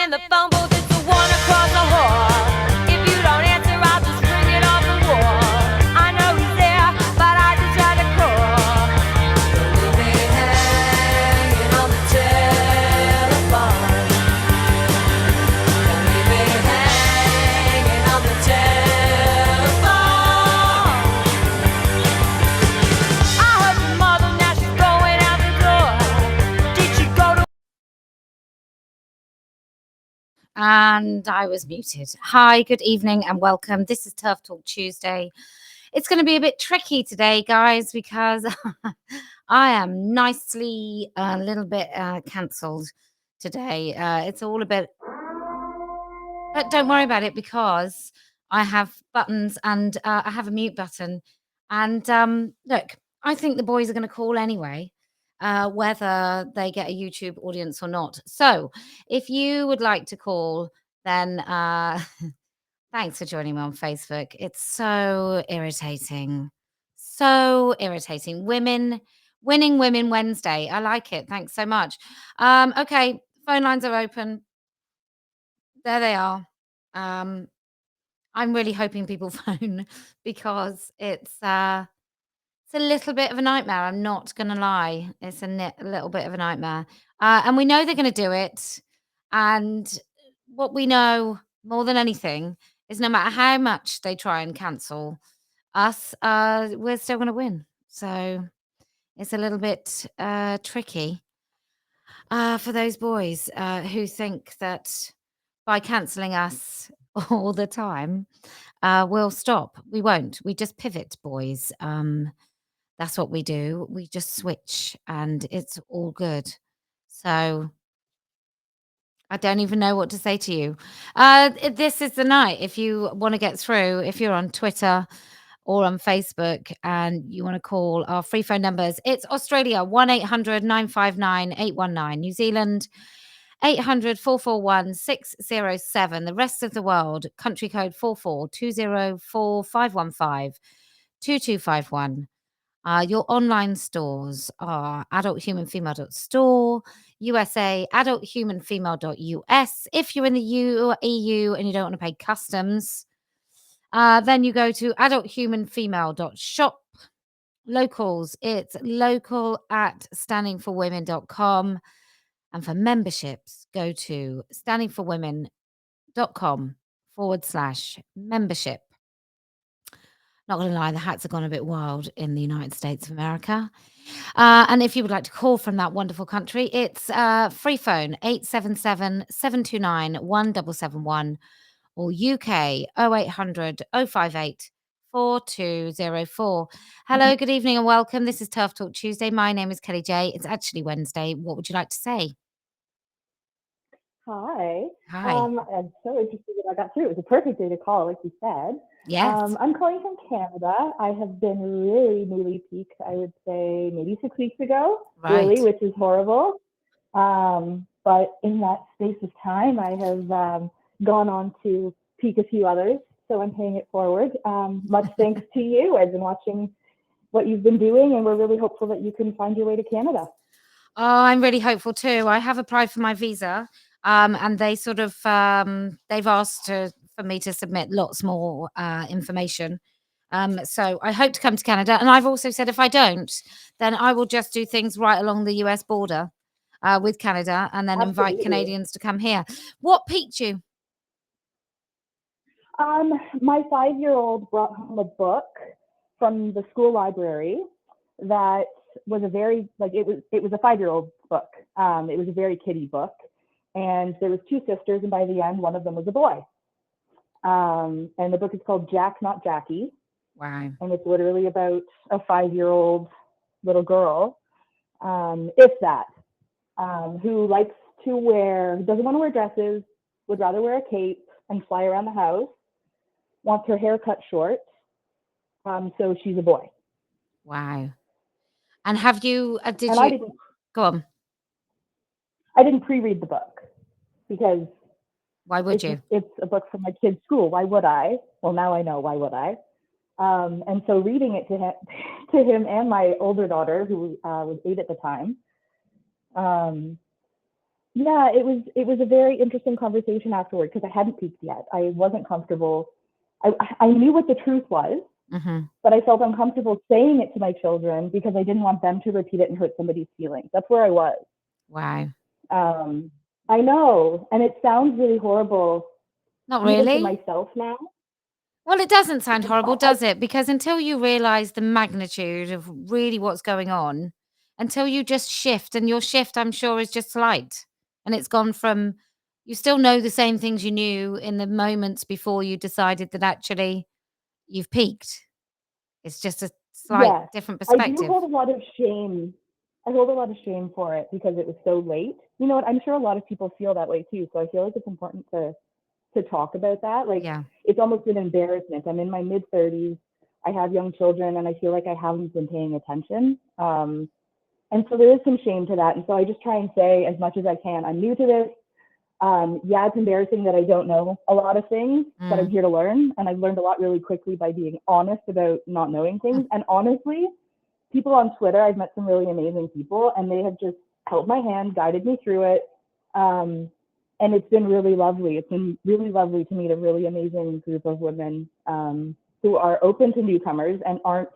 in the phone booth, it's the one across the hall. If you don't answer, I'll just ring it off the wall. I know he's there, but I just try to call. Leave me hanging on the telephone. Leave me hanging on the telephone. I heard your mother, now she's going out the door. Did she go to... And I was muted. Hi, good evening and welcome. This is TERF Talk Tuesday. It's going to be a bit tricky today, guys, because I am nicely a little bit cancelled today. It's all a bit, but don't worry about it because I have buttons and I have a mute button. And look, I think the boys are going to call anyway. Whether they get a YouTube audience or not. So, if you would like to call, then thanks for joining me on Facebook. It's so irritating. So irritating. Winning Women Wednesday. I like it. Thanks so much. Okay, phone lines are open. There they are. I'm really hoping people phone because it's a little bit of a nightmare. I'm not going to lie. It's a little bit of a nightmare. And we know they're going to do it. And what we know more than anything is no matter how much they try and cancel us, we're still going to win. So it's a little bit tricky for those boys who think that by cancelling us all the time, we'll stop. We won't. We just pivot, boys. That's what we do. We just switch and it's all good. So I don't even know what to say to you. This is the night. If you want to get through, if you're on Twitter or on Facebook and you want to call our free phone numbers, it's Australia 1-800-959-819, New Zealand 800-441-607, the rest of the world, country code 44204515-2251. Your online stores are adulthumanfemale.store, USA, adulthumanfemale.us. If you're in the EU and you don't want to pay customs, then you go to adulthumanfemale.shop. Locals, it's local at standingforwomen.com. And for memberships, go to standingforwomen.com/membership. Not going to lie, the hats have gone a bit wild in the United States of America. And if you would like to call from that wonderful country, it's Freephone 877-729-1771 or UK 0800-058-4204. Hello, good evening and welcome. This is TERF Talk Tuesday. My name is Kellie-Jay. It's actually Wednesday. What would you like to say? Hi. Hi. I'm so interested that I got through. It was a perfect day to call, like you said. Yes. I'm calling from Canada. I have been really newly peaked, I would say maybe 6 weeks ago, really, which is horrible. But in that space of time, I have gone on to peak a few others. So I'm paying it forward. Much thanks to you. I've been watching what you've been doing, and we're really hopeful that you can find your way to Canada. Oh, I'm really hopeful too. I have applied for my visa. And they sort of they've asked for me to submit lots more information. So I hope to come to Canada. And I've also said if I don't, then I will just do things right along the US border with Canada and then invite Canadians to come here. What piqued you? My 5-year-old brought home a book from the school library that was a very, it was a 5-year-old book. It was a very kiddie book. And there was 2 sisters, and by the end, one of them was a boy. And the book is called Jack, Not Jackie. Wow. And it's literally about a 5-year-old little girl, if that, who likes to doesn't want to wear dresses, would rather wear a cape and fly around the house, wants her hair cut short. So she's a boy. Wow. And have you, go on. I didn't pre-read the book because why would you? It's a book from my kid's school. Why would I? Well, now I know why would I. And so reading it to him and my older daughter, who was 8 at the time, Yeah, it was a very interesting conversation afterward because I hadn't peaked yet. I wasn't comfortable. I knew what the truth was, but I felt uncomfortable saying it to my children because I didn't want them to repeat it and hurt somebody's feelings. That's where I was. Wow. I know, and it sounds really horrible, Not even to really. myself now. Well, it doesn't sound horrible, does it? Because until you realize the magnitude of really what's going on, until you just shift, and your shift, I'm sure, is just slight. And it's gone from you still know the same things you knew in the moments before you decided that actually you've peaked. It's just a slight Yes, different I do perspective. hold a lot of shame. I hold a lot of shame for it because it was so late. You know what? I'm sure a lot of people feel that way too. So I feel like it's important to talk about that. Like Yeah. it's almost an embarrassment. I'm in my mid 30s. I have young children, and I feel like I haven't been paying attention. And so there is some shame to that. And so I just try and say as much as I can, I'm new to this. Yeah, it's embarrassing that I don't know a lot of things, but I'm here to learn. And I've learned a lot really quickly by being honest about not knowing things. And honestly, people on Twitter, I've met some really amazing people, and they have just held my hand, guided me through it. And it's been really lovely. It's been really lovely to meet a really amazing group of women who are open to newcomers and aren't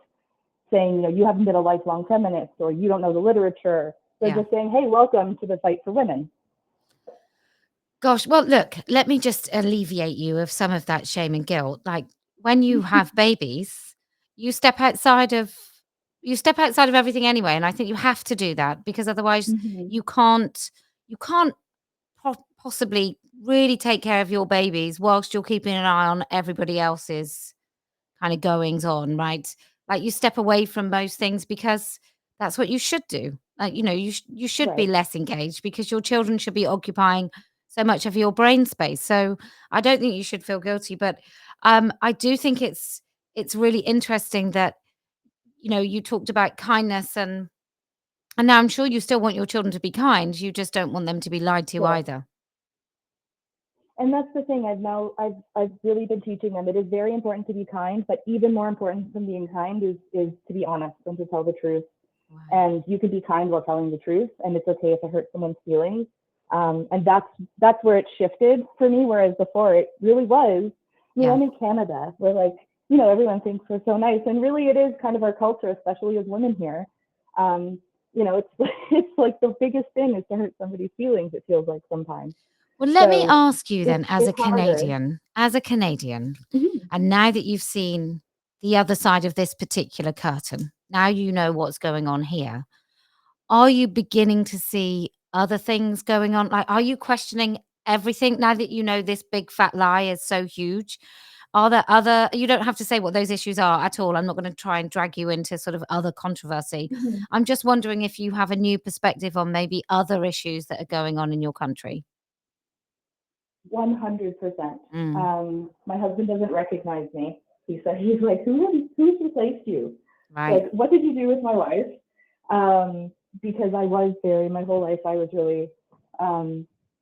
saying, you know, you haven't been a lifelong feminist or you don't know the literature. They're just saying, hey, welcome to the fight for women. Gosh, well, look, let me just alleviate you of some of that shame and guilt. Like when you have babies, you step outside of you step outside of everything anyway, and I think you have to do that because otherwise you can't possibly really take care of your babies whilst you're keeping an eye on everybody else's kind of goings on, right? Like you step away from most things because that's what you should do. Like, you know, you should be Right. less engaged because your children should be occupying so much of your brain space. So I don't think you should feel guilty, but I do think it's really interesting that you talked about kindness and now I'm sure you still want your children to be kind. You just don't want them to be lied to Sure. either. And that's the thing. I've really been teaching them. It is very important to be kind, but even more important than being kind is to be honest and to tell the truth. Wow. And you can be kind while telling the truth, and it's okay if it hurts someone's feelings. And that's where it shifted for me. Whereas before, it really was. I mean, I'm in Canada, where everyone thinks we're so nice, and really, it is kind of our culture, especially as women here. It's like the biggest thing is to hurt somebody's feelings. It feels like sometimes. Well, let me So ask you then, as a it's harder. Canadian, Mhm. and now that you've seen the other side of this particular curtain, now you know what's going on here. Are you beginning to see other things going on? Like, are you questioning everything now that you know this big fat lie is so huge? Are there other, you don't have to say what those issues are at all. I'm not going to try and drag you into sort of other controversy. Mhm. I'm just wondering if you have a new perspective on maybe other issues that are going on in your country. 100%. Mm, My husband doesn't recognize me. He's like, who's replaced you? right. Like, what did you do with my wife? Because I was my whole life, I was really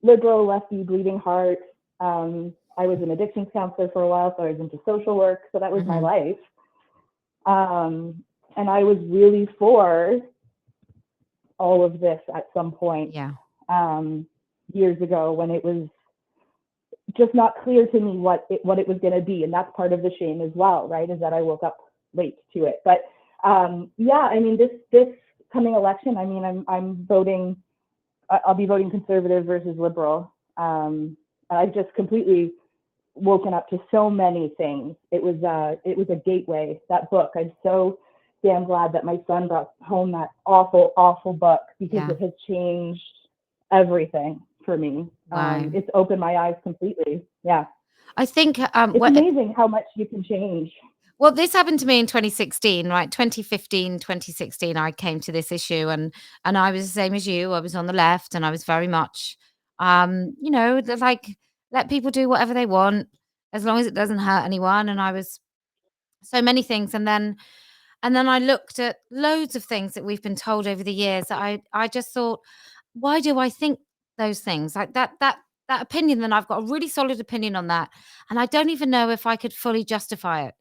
liberal, lefty, bleeding heart. I was an addictions counselor for a while, so I was into social work. So that was my Hmm. life. And I was really for all of this at some point Yeah. years ago when it was just not clear to me what it was going to be, and that's part of the shame as well, right? Is that I woke up late to it. But yeah, I mean, this coming election, I mean, I'm voting. I'll be voting conservative versus liberal. I've just completely woken up to so many things. It was a gateway. That book. I'm so damn glad that my son brought home that awful, awful book because Yeah. it has changed everything for me. Wow. It's opened my eyes completely. Yeah. I think It's amazing how much you can change. well, this happened to me in 2016, right? 2015, 2016, I came to this issue and I was the same as you. I was on the left and I was very much like let people do whatever they want as long as it doesn't hurt anyone. And I was so many things. And then I looked at loads of things that we've been told over the years that I just thought, why do I think those things? Like that opinion, then I've got a really solid opinion on that. And I don't even know if I could fully justify it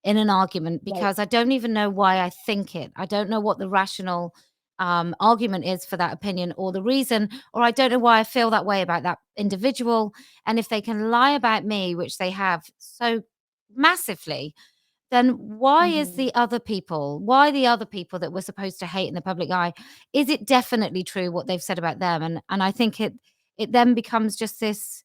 in an argument Right. because I don't even know why I think it. I don't know what the rational argument is for that opinion or the reason, or I don't know why I feel that way about that individual. And if they can lie about me, which they have so massively, then why is Mhm. the other people, why the other people that we're supposed to hate in the public eye, is it definitely true what they've said about them? And I think it then becomes just this,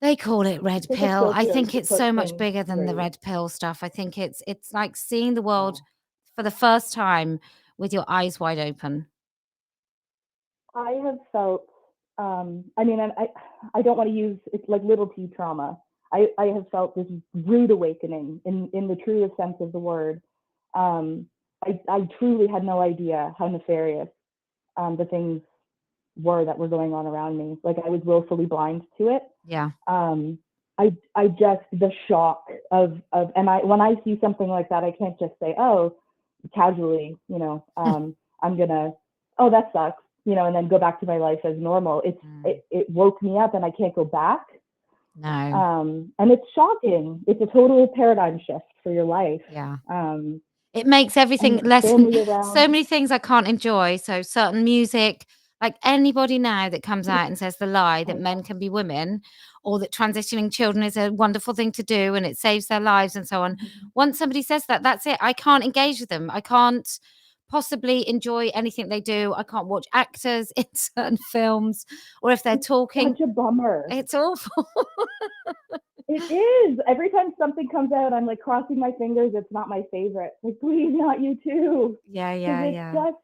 they call it red It's like a pill. I filter think to it's put so much things bigger than the through. red pill stuff. I think it's like seeing the Yeah. world for the first time with your eyes wide open. I have felt, I mean, I don't want to use it's like little t trauma. I have felt this rude awakening in the truest sense of the word. I truly had no idea how nefarious the things were that were going on around me. Like I was willfully blind to it. Yeah. I just the shock of and when I see something like that, I can't just say, oh, casually, you know, I'm gonna, oh, that sucks, you know, and then go back to my life as normal. It woke me up and I can't go back. No. And it's shocking. It's a total paradigm shift for your life. Yeah. It makes everything And less, family so around. many things I can't enjoy. So certain music, like anybody now that comes out and says the lie that men can be women, or that transitioning children is a wonderful thing to do and it saves their lives and so on. Once somebody says that, that's it. I can't engage with them. I can't possibly enjoy anything they do. I can't watch actors in certain films, or if they're talking. Such a bummer. It's awful. It is. Every time something comes out, I'm like crossing my fingers. It's not my favorite. Like, please, not you too. Yeah. It's just,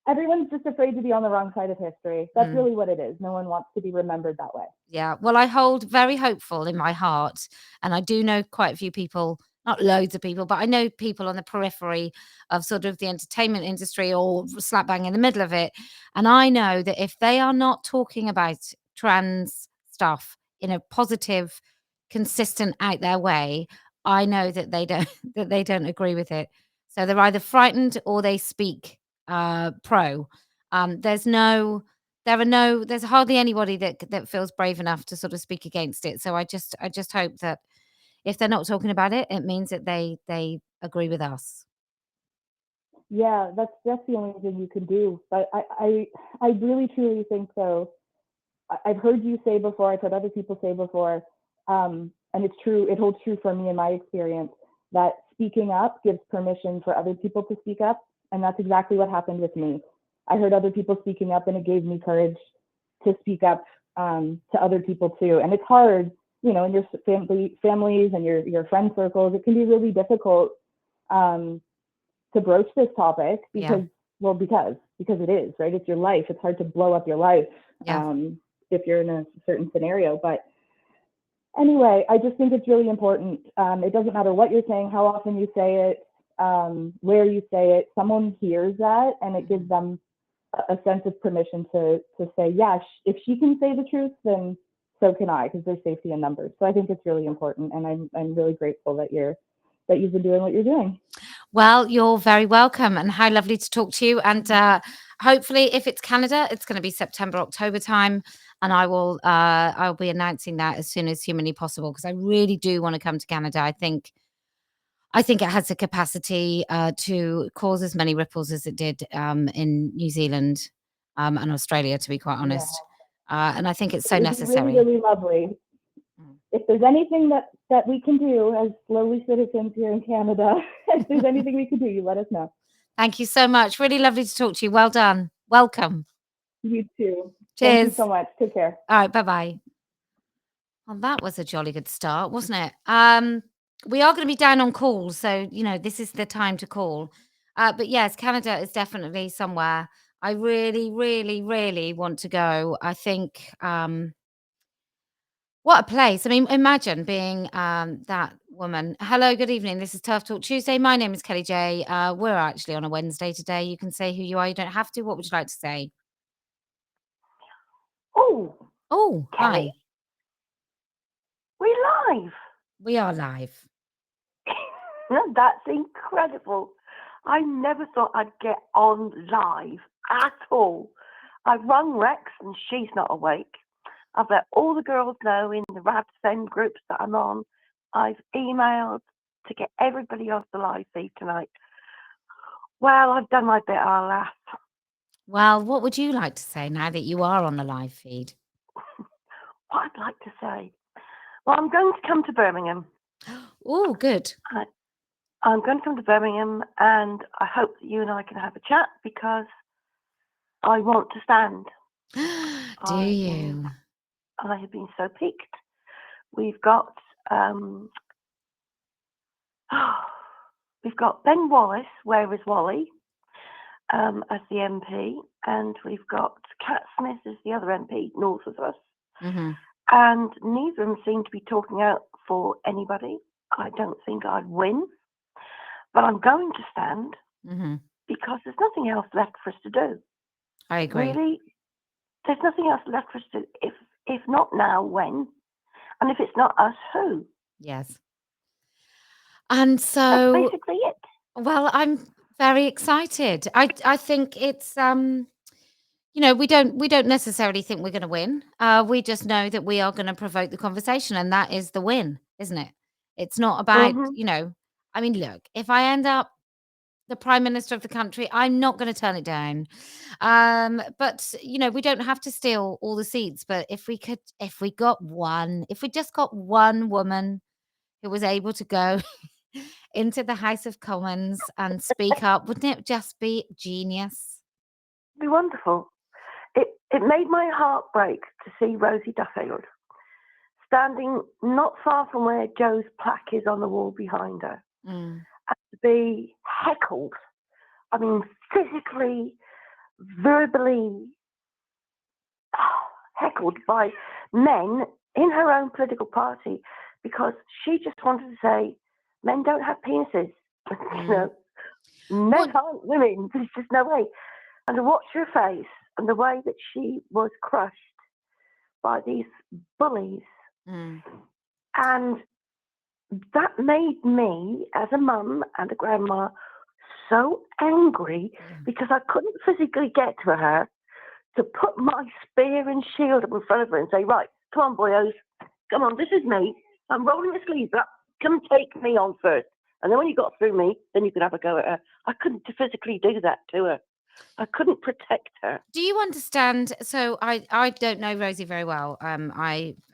everyone's just afraid to be on the wrong side of history. That's really what it is. No one wants to be remembered that way. Yeah. Well, I hold very hopeful in my heart. And I do know quite a few people, not loads of people, but I know people on the periphery of sort of the entertainment industry or slap bang in the middle of it. And I know that if they are not talking about trans stuff in a positive, consistent, out there way, I know that they don't that they don't agree with it. So they're either frightened or they speak pro. There's hardly anybody that feels brave enough to sort of speak against it. So I just hope that if they're not talking about it, it means that they agree with us. Yeah, that's the only thing you can do. But I really truly think so. I've heard you say before, I've heard other people say before, and it's true, it holds true for me in my experience, that speaking up gives permission for other people to speak up. And that's exactly what happened with me. I heard other people speaking up and it gave me courage to speak up to other people too. And it's hard, you know, in your families and your friend circles, it can be really difficult to broach this topic because, well, because it is, right? It's your life. It's hard to blow up your life if you're in a certain scenario. But anyway, I just think it's really important. It doesn't matter what you're saying, how often you say it, where you say it. Someone hears that, and it gives them a sense of permission to say, yeah, if she can say the truth, then so can I, because there's safety in numbers. So I think it's really important, and I'm really grateful that you've been doing what you're doing. Well, you're very welcome, and how lovely to talk to you. And hopefully, if it's Canada, it's going to be September, October time, and I'll be announcing that as soon as humanly possible, because I really do want to come to Canada. I think it has the capacity to cause as many ripples as it did in New Zealand and Australia, to be quite honest. And I think it's so necessary. Really, really lovely. If there's anything that we can do as lowly citizens here in Canada, if there's anything we can do, you let us know. Thank you so much. Really lovely to talk to you. Well done. Welcome. You too. Cheers. Thank you so much. Take care. All right. Bye-bye. Well, that was a jolly good start, wasn't it? We are going to be down on calls, so, you know, this is the time to call. But yes, Canada is definitely somewhere I really, really, really want to go. I think what a place. I mean, imagine being that woman. Hello, good evening. This is TERF Talk Tuesday. My name is Kellie-Jay. We're actually on a Wednesday today. You can say who you are. You don't have to. What would you like to say? Oh, hi. We're live. We are live. That's incredible. I never thought I'd get on live at all. I've rung Rex and she's not awake. I've let all the girls know in the Rad Send groups that I'm on. I've emailed to get everybody off the live feed tonight. Well, I've done my bit, I'll laugh. Well, what would you like to say now that you are on the live feed? What I'd like to say. Well, I'm going to come to Birmingham. Oh, good. I'm going to come to Birmingham, and I hope that you and I can have a chat because I want to stand. Do you? I have been so piqued. We've got Ben Wallace, where is Wally, as the MP, and we've got Cat Smith as the other MP north of us. Mm-hmm. And neither of them seem to be talking out for anybody. I don't think I'd win, but I'm going to stand because there's nothing else left for us to do. I agree. Really, there's nothing else left for us to do. If not now, when? And if it's not us, who? Yes. And so that's basically it. Well, I'm very excited. I think it's we don't necessarily think we're going to win. We just know that we are going to provoke the conversation, and that is the win, isn't it? It's not about I mean, look, if I end up the prime minister of the country, I'm not going to turn it down. But we don't have to steal all the seats. But if we just got one woman who was able to go into the House of Commons and speak up, wouldn't it just be genius? It'd be wonderful. It made my heart break to see Rosie Duffield standing not far from where Joe's plaque is on the wall behind her, and to be heckled. I mean, physically, verbally heckled by men in her own political party because she just wanted to say, men don't have penises. Men aren't women. There's just no way. And to watch her face and the way that she was crushed by these bullies. And that made me, as a mum and a grandma, so angry because I couldn't physically get to her to put my spear and shield up in front of her and say, right, come on, boyos, come on, this is me. I'm rolling the sleeves up. Come take me on first. And then when you got through me, then you could have a go at her. I couldn't physically do that to her. I couldn't protect her. Do you understand? So I don't know Rosie very well.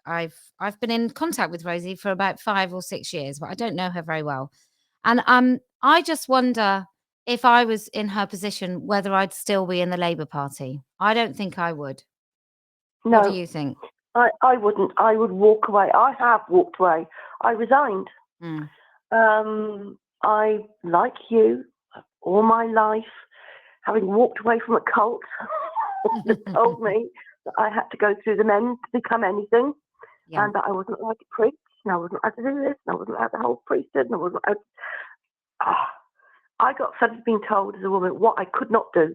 I've been in contact with Rosie for about 5 or 6 years, but I don't know her very well. And I just wonder if I was in her position, whether I'd still be in the Labour Party. I don't think I would. No. What do you think? I wouldn't. I would walk away. I have walked away. I resigned. I, like you, all my life, having walked away from a cult that told me that I had to go through the men to become anything, and that I wasn't allowed to preach, and I wasn't allowed to do this, and I wasn't allowed to hold priesthood, and I wasn't allowed. I got fed up being told as a woman what I could not do.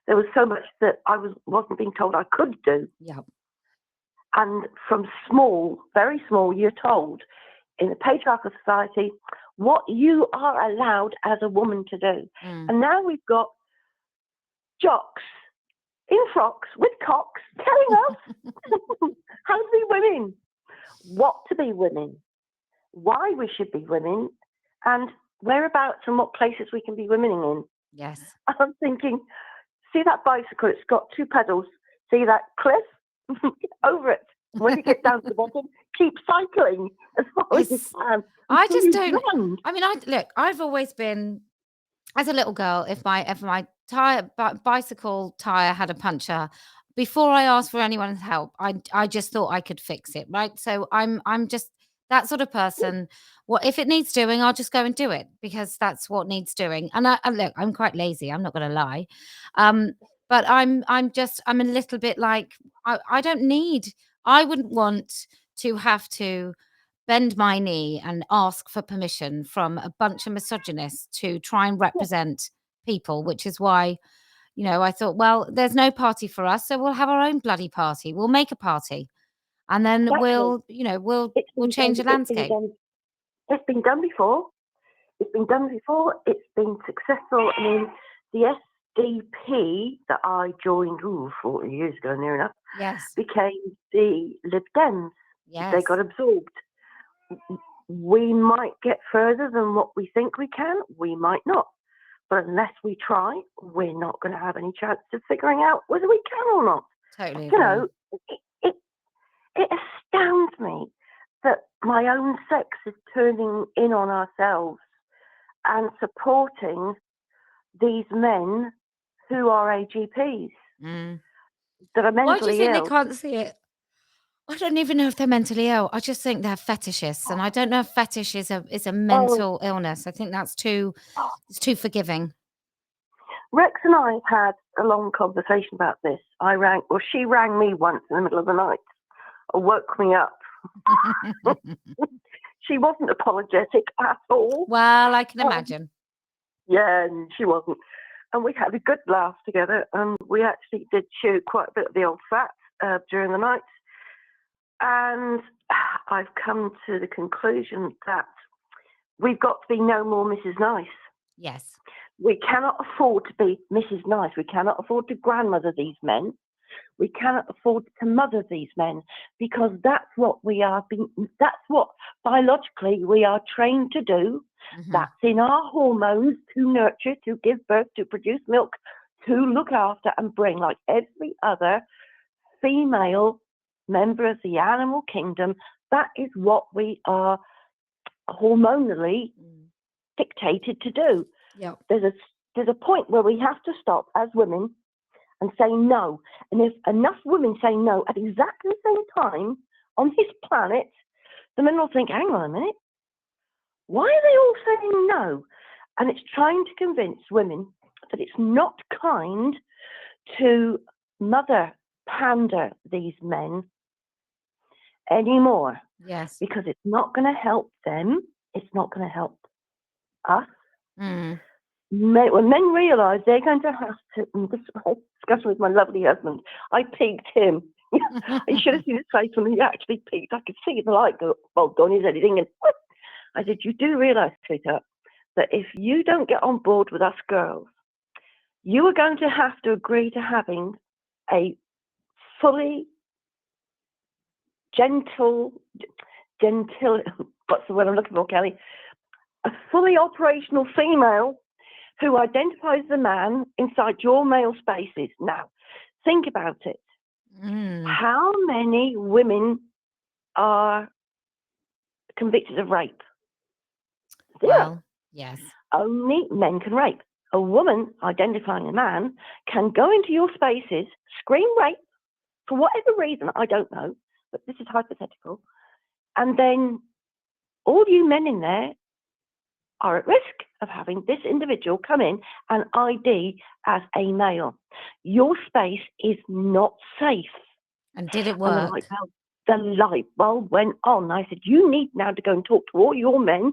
There was so much that I wasn't being told I could do. And from small, very small, you're told in a patriarchal society what you are allowed as a woman to do. And now we've got jocks in frocks with cocks telling us how to be women, what to be women, why we should be women, and whereabouts and what places we can be womening in. Yes. I'm thinking, see that bicycle, it's got 2 pedals. See that cliff? Over it. When you get down to the bottom, keep cycling as far as you can. I just don't. Run. I mean, I've always been, as a little girl, if my bicycle tire had a puncture, before I asked for anyone's help, I just thought I could fix it, right? So I'm just that sort of person. What if it needs doing? I'll just go and do it because that's what needs doing. And look, I'm quite lazy. I'm not going to lie, but I'm a little bit like I don't need. I wouldn't want to have to bend my knee and ask for permission from a bunch of misogynists to try and represent people, which is why, I thought, well, there's no party for us, so we'll have our own bloody party. We'll make a party, and then we'll change the landscape. It's been done before. It's been successful. I mean, the SDP that I joined 40 years ago, near enough, became the Lib Dems. They got absorbed. We might get further than what we think we can. We might not. But unless we try, we're not going to have any chance of figuring out whether we can or not. Totally You agree. know, it astounds me that my own sex is turning in on ourselves and supporting these men who are AGPs that are mentally Why do you think ill. they can't see it? I don't even know if they're mentally ill. I just think they're fetishists, and I don't know if fetish is a mental illness. I think that's it's too forgiving. Rex and I had a long conversation about this. She rang me once in the middle of the night, or woke me up. She wasn't apologetic at all. Well, I can imagine. Yeah, and she wasn't. And we had a good laugh together, and we actually did chew quite a bit of the old fat during the night. And I've come to the conclusion that we've got to be no more Mrs. Nice. Yes. We cannot afford to be Mrs. Nice. We cannot afford to grandmother these men. We cannot afford to mother these men, because that's what that's what biologically we are trained to do. That's in our hormones, to nurture, to give birth, to produce milk, to look after and bring, like every other female member of the animal kingdom. That is what we are hormonally dictated to do. Yep. There's a point where we have to stop as women and say no. And if enough women say no at exactly the same time on this planet, the men will think, hang on a minute, why are they all saying no? And it's trying to convince women that it's not kind to mother pander these men anymore. Yes. Because it's not going to help them. It's not going to help us. When men realise they're going to have to, and this was discussion with my lovely husband, I peaked him. You should have seen his face when he actually peaked. I could see the light bulb on his head. And I said, you do realise, sweetheart, that if you don't get on board with us girls, you are going to have to agree to having a fully gentle, what's the word I'm looking for, Kelly? A fully operational female who identifies the man inside your male spaces. Now, think about it. How many women are convicted of rape? Zero. Well, yes. Only men can rape. A woman identifying a man can go into your spaces, scream rape, for whatever reason, I don't know, but this is hypothetical, and then all you men in there are at risk of having this individual come in and ID as a male. Your space is not safe. And did it work? The light bulb went on. I said, you need now to go and talk to all your men,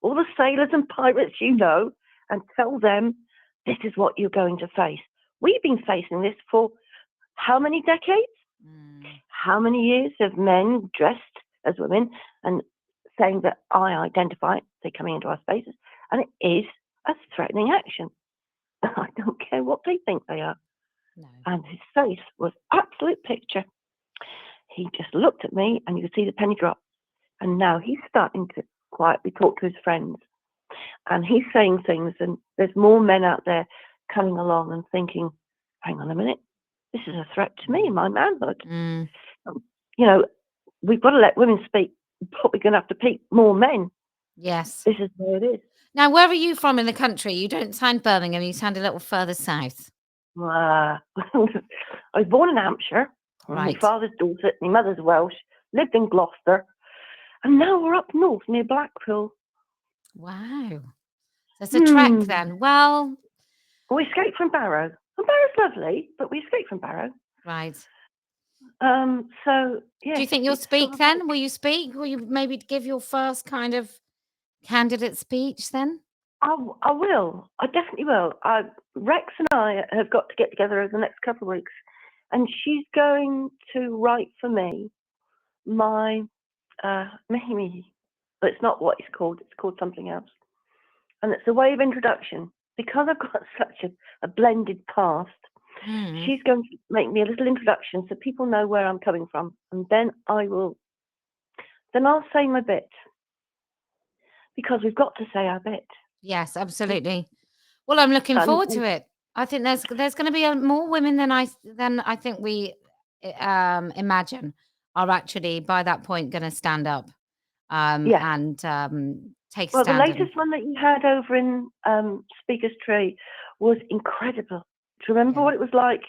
all the sailors and pirates you know, and tell them this is what you're going to face. We've been facing this for how many decades? How many years of men dressed as women and saying that I identify, they're coming into our spaces, and it is a threatening action. I don't care what they think they are. No. And his face was absolute picture. He just looked at me and you could see the penny drop. And now he's starting to quietly talk to his friends. And he's saying things, and there's more men out there coming along and thinking, hang on a minute, this is a threat to me and my manhood. You know, we've got to let women speak, but we're going to have to pick more men. Yes. This is where it is. Now, where are you from in the country? You don't sound Birmingham, you sound a little further south. I was born in Hampshire. Right. My father's Dorset, my mother's Welsh, lived in Gloucester, and now we're up north near Blackpool. Wow. There's a trek then. Well, we escaped from Barrow. And Barrow's lovely, but we escaped from Barrow. Right. So, yeah. Do you think you'll speak then? Will you speak? Will you maybe give your first kind of candidate speech then? I will. I definitely will. Rex and I have got to get together over the next couple of weeks, and she's going to write for me my Mehimi, but it's not what it's called. It's called something else, and it's a way of introduction. Because I've got such a blended past, she's going to make me a little introduction so people know where I'm coming from, and then I'll say my bit, because we've got to say our bit. Yes, absolutely. Well, I'm looking And forward to it. I think there's going to be more women than I think we imagine are actually by that point going to stand up yeah. and take a Well, the stand. And latest one that you had over in Speaker's Tree was incredible. Do you remember Yeah. what it was like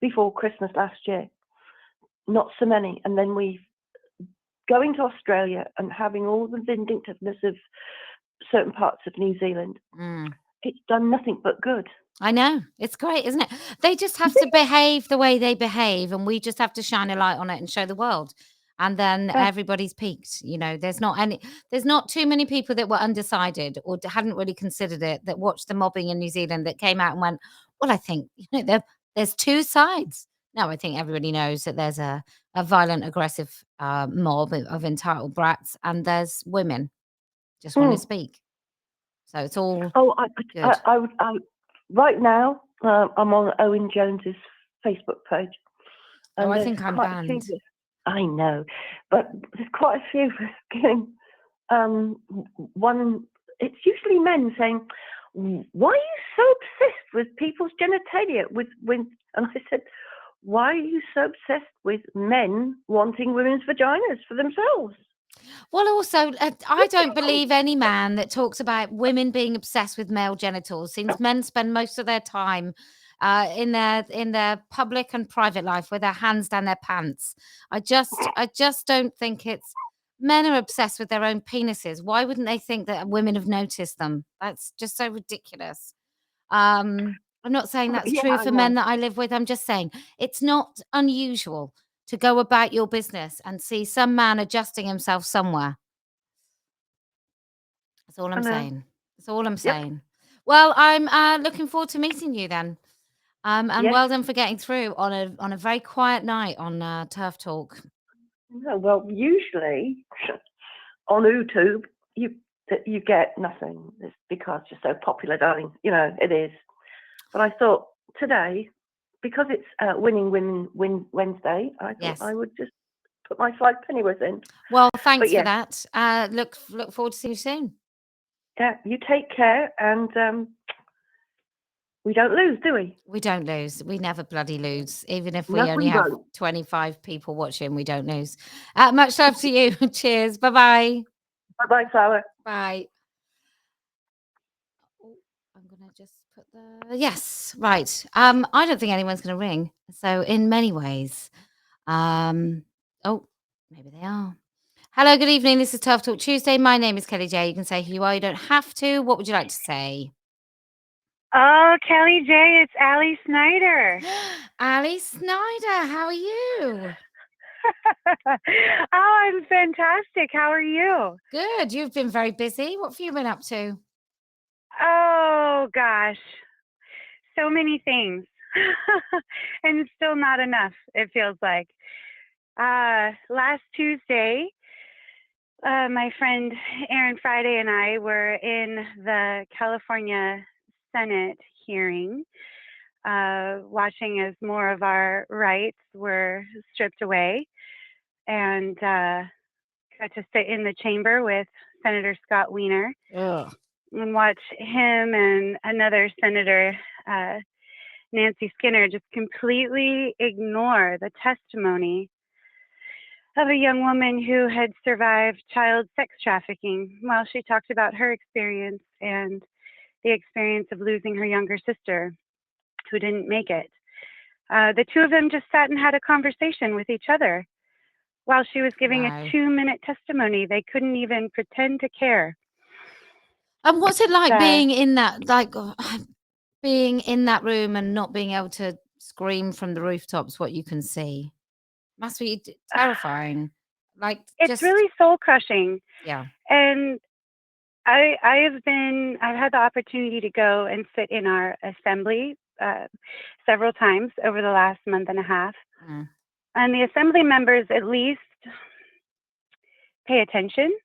before Christmas last year? Not so many. And then we going to Australia and having all the vindictiveness of certain parts of New Zealand. It's done nothing but good. I know. It's great, isn't it? They just have to behave the way they behave, and we just have to shine a light on it and show the world. And then Yeah. everybody's peaked. You know, there's not too many people that were undecided or hadn't really considered it, that watched the mobbing in New Zealand, that came out and went, well, I think, there's two sides. No, I think everybody knows that there's a violent, aggressive mob of entitled brats, and there's women just want to speak. So it's all good. I right now I'm on Owen Jones's Facebook page. And I think I'm quite a few, banned. I know, but there's quite a few getting one. It's usually men saying, "Why are you so obsessed with people's genitalia?" And I said, "Why are you so obsessed with men wanting women's vaginas for themselves?" Well, also, I don't believe any man that talks about women being obsessed with male genitals, since men spend most of their time in their public and private life with their hands down their pants. I just don't think it's men are obsessed with their own penises. Why wouldn't they think that women have noticed them? That's just so ridiculous. I'm not saying that's Yeah, true I for know. men that I live with. I'm just saying it's not unusual to go about your business and see some man adjusting himself somewhere. That's all I'm saying. That's all I'm saying. Well, I'm looking forward to meeting you then. And Yes. well done for getting through on a very quiet night on TERF Talk. No, well, usually on YouTube you get nothing. It's because you're so popular, darling. You know it is. But I thought today, because it's Winning Wednesday, I thought Yes. I would just put my 5 pennyworth in. Well, thanks But for that. Look forward to seeing you soon. Yeah, you take care, and we don't lose, do we? We don't lose. We never bloody lose. Even if we No, only we have don't. 25 people watching, we don't lose. Much love to you. Cheers. Bye-bye. Bye-bye, Flower. Bye. Oh, I'm gonna just put the yes, right. I don't think anyone's gonna ring. So in many ways, oh, maybe they are. Hello, good evening. This is TERF Talk Tuesday. My name is Kellie-Jay. You can say who you are. You don't have to. What would you like to say? Oh, Kellie-Jay, it's Allie Snyder. Ali Snyder, how are you? Oh, I'm fantastic. How are you? Good. You've been very busy. What have you been up to? Oh, gosh. So many things. And still not enough, it feels like. Last Tuesday, my friend Erin Friday and I were in the California Senate hearing, watching as more of our rights were stripped away, and got to sit in the chamber with Senator Scott Wiener and watch him and another senator, Nancy Skinner, just completely ignore the testimony of a young woman who had survived child sex trafficking while she talked about her experience and the experience of losing her younger sister who didn't make it. The two of them just sat and had a conversation with each other while she was giving Wow. a 2-minute testimony. They couldn't even pretend to care. And what's it like being in that, being in that room and not being able to scream from the rooftops what you can see? Must be terrifying. It's really soul crushing. Yeah. And I've had the opportunity to go and sit in our assembly several times over the last month and a half. And the assembly members at least pay attention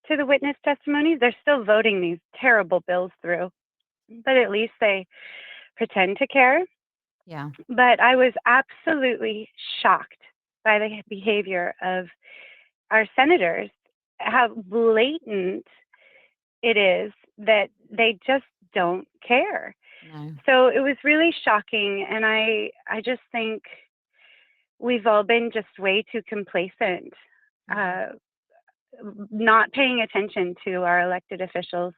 to the witness testimonies. They're still voting these terrible bills through, but at least they pretend to care. Yeah. But I was absolutely shocked by the behavior of our senators, how blatant it is that they just don't care. No. So it was really shocking. And I just think we've all been just way too complacent, not paying attention to our elected officials,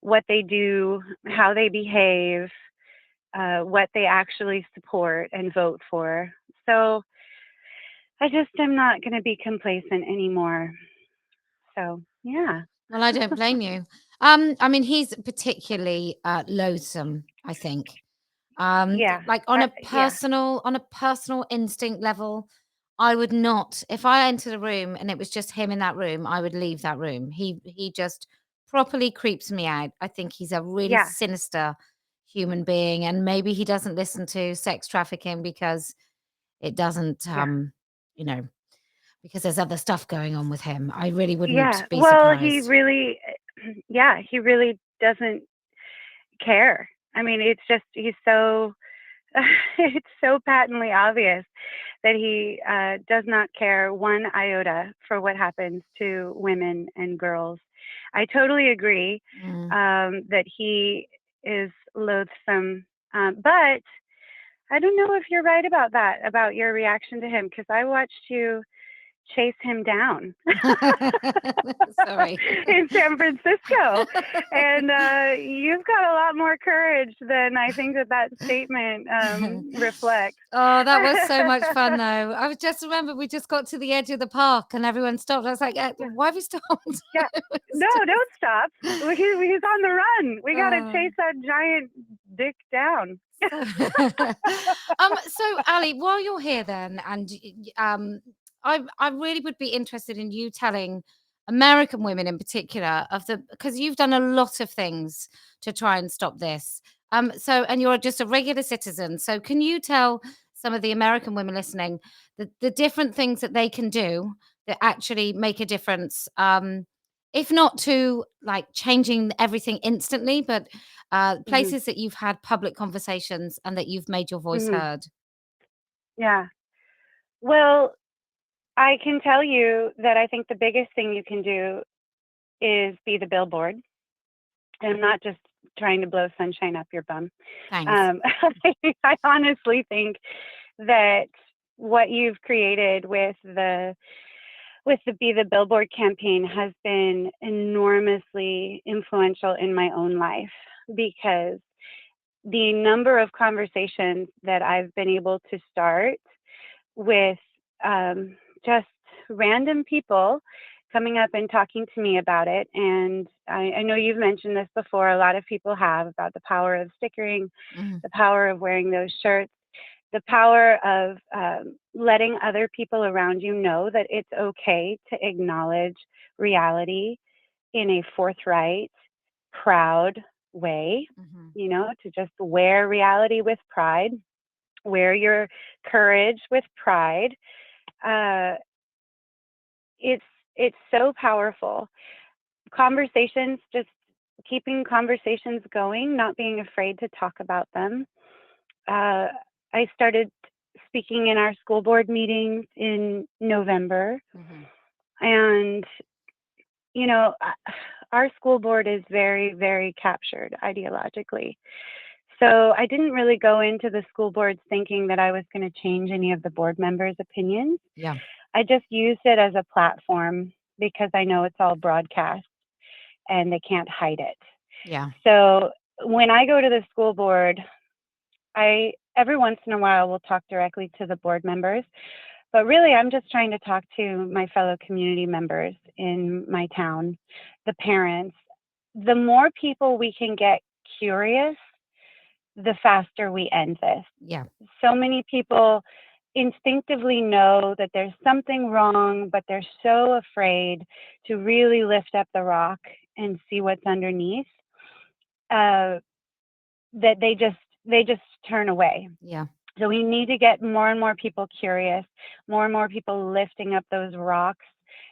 what they do, how they behave, what they actually support and vote for. So I just am not going to be complacent anymore. So, yeah. Well, I don't blame you. I mean, he's particularly loathsome, I think. Yeah. Like on a personal instinct level, I would not, if I entered a room and it was just him in that room, I would leave that room. He just properly creeps me out. I think he's a really Yeah. sinister human being, and maybe he doesn't listen to sex trafficking because it doesn't, you know, because there's other stuff going on with him. I really wouldn't be Well, surprised. he really doesn't care. I mean, it's just, he's so, it's so patently obvious that he does not care one iota for what happens to women and girls. I totally agree that he is loathsome. But I don't know if you're right about that, about your reaction to him, because I watched you chase him down Sorry. in San Francisco. And you've got a lot more courage than I think that statement reflects. Oh, that was so much fun, though. I was just remember we just got to the edge of the park and everyone stopped. I was like, why have we stopped? Yeah. No, don't stop. He's on the run. We got to chase that giant dick down. So Ali, while you're here then, and I really would be interested in you telling American women in particular because you've done a lot of things to try and stop this. And you're just a regular citizen. So can you tell some of the American women listening the different things that they can do that actually make a difference? If not to like changing everything instantly, but places that you've had public conversations and that you've made your voice heard. Yeah. Well, I can tell you that I think the biggest thing you can do is be the billboard. And I'm not just trying to blow sunshine up your bum. Thanks. I honestly think that what you've created with the Be the Billboard campaign has been enormously influential in my own life, because the number of conversations that I've been able to start with just random people coming up and talking to me about it. And I know you've mentioned this before, a lot of people have, about the power of stickering, the power of wearing those shirts, the power of letting other people around you know that it's okay to acknowledge reality in a forthright, proud way, you know, to just wear reality with pride, wear your courage with pride. It's so powerful. Conversations, just keeping conversations going, not being afraid to talk about them. I started speaking in our school board meetings in November. And, you know, our school board is very, very captured ideologically. So I didn't really go into the school boards thinking that I was going to change any of the board members' opinions. Yeah. I just used it as a platform because I know it's all broadcast and they can't hide it. Yeah. So when I go to the school board, every once in a while will talk directly to the board members, but really I'm just trying to talk to my fellow community members in my town, the parents. The more people we can get curious, the faster we end this. Yeah. So many people instinctively know that there's something wrong, but they're so afraid to really lift up the rock and see what's underneath, that they just turn away. Yeah. So we need to get more and more people curious, more and more people lifting up those rocks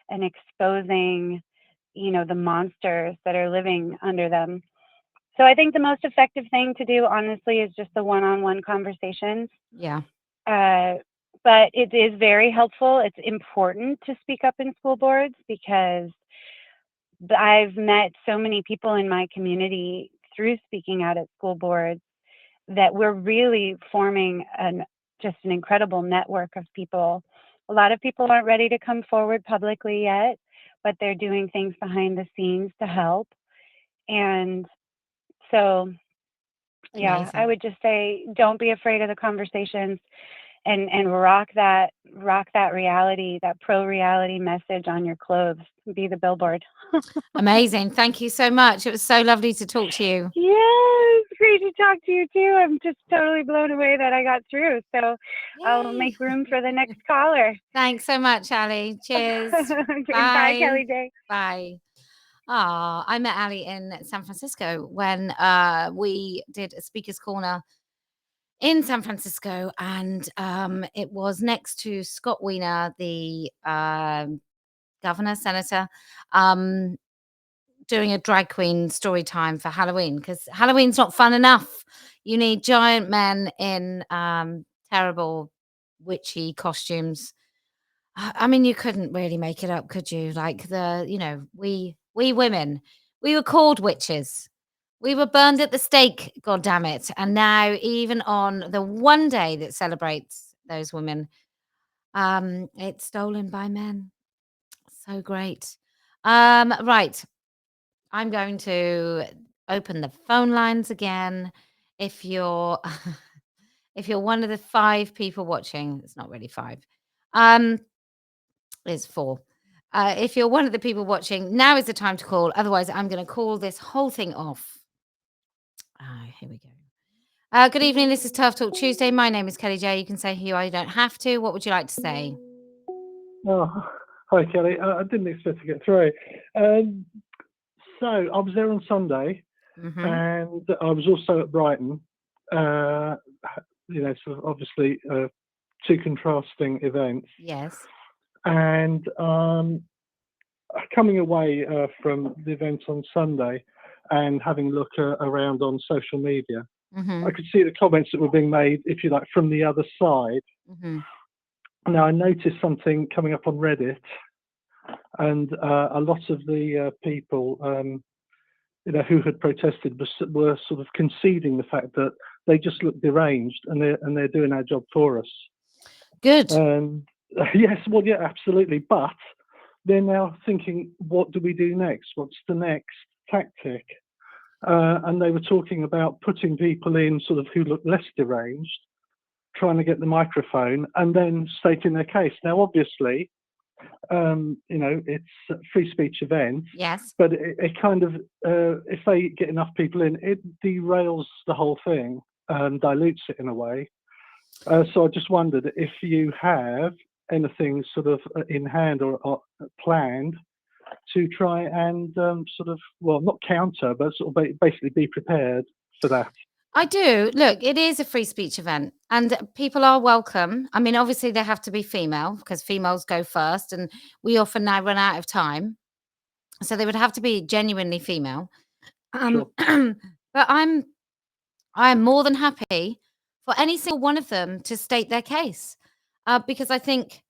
and exposing, you know, the monsters that are living under them. So I think the most effective thing to do, honestly, is just the one-on-one conversations. Yeah. But it is very helpful. It's important to speak up in school boards because I've met so many people in my community through speaking out at school boards that we're really forming just an incredible network of people. A lot of people aren't ready to come forward publicly yet, but they're doing things behind the scenes to help. And so, yeah, Amazing. I would just say, don't be afraid of the conversations, and rock that reality, that pro reality message on your clothes. Be the billboard. Amazing. Thank you so much. It was so lovely to talk to you. Yes, great to talk to you too. I'm just totally blown away that I got through. So I'll Yay. make room for the next caller. Thanks so much, Ali. Cheers. Bye, Kellie-Jay. Bye. I met Ali in San Francisco when we did a speaker's corner in San Francisco, and it was next to Scott Wiener, the governor, senator, doing a drag queen story time for Halloween, because Halloween's not fun enough. You need giant men in terrible witchy costumes. I mean, you couldn't really make it up, could you? Like we women, we were called witches. We were burned at the stake, god damn it. And now, even on the one day that celebrates those women, it's stolen by men. So great. Right. I'm going to open the phone lines again. If you're if you're one of the 5 people watching, it's not really 5. It's 4. If you're one of the people watching, now is the time to call. Otherwise, I'm going to call this whole thing off. Here we go. Good evening. This is Turf Talk Tuesday. My name is Kellie-Jay. You can say who you are. You don't have to. What would you like to say? Oh, hi, Kelly. I didn't expect to get through. So I was there on Sunday, and I was also at Brighton. So obviously 2 contrasting events. Yes. And coming away from the event on Sunday and having a look around on social media, I could see the comments that were being made, if you like, from the other side. Now, I noticed something coming up on Reddit, and a lot of the people, who had protested were sort of conceding the fact that they just look deranged, and they're doing our job for us. Good. Yes, well, yeah, absolutely. But they're now thinking, what do we do next? What's the next tactic? And they were talking about putting people in sort of who look less deranged, trying to get the microphone, and then stating their case. Now, obviously, it's a free speech event. Yes. But it kind of, if they get enough people in, it derails the whole thing and dilutes it in a way. So I just wondered if you have anything sort of in hand or planned to try and not counter, but sort of basically be prepared for that. I do. Look, it is a free speech event, and people are welcome. I mean, obviously they have to be female, because females go first, and we often now run out of time. So they would have to be genuinely female. Sure. But I'm more than happy for any single one of them to state their case, because I think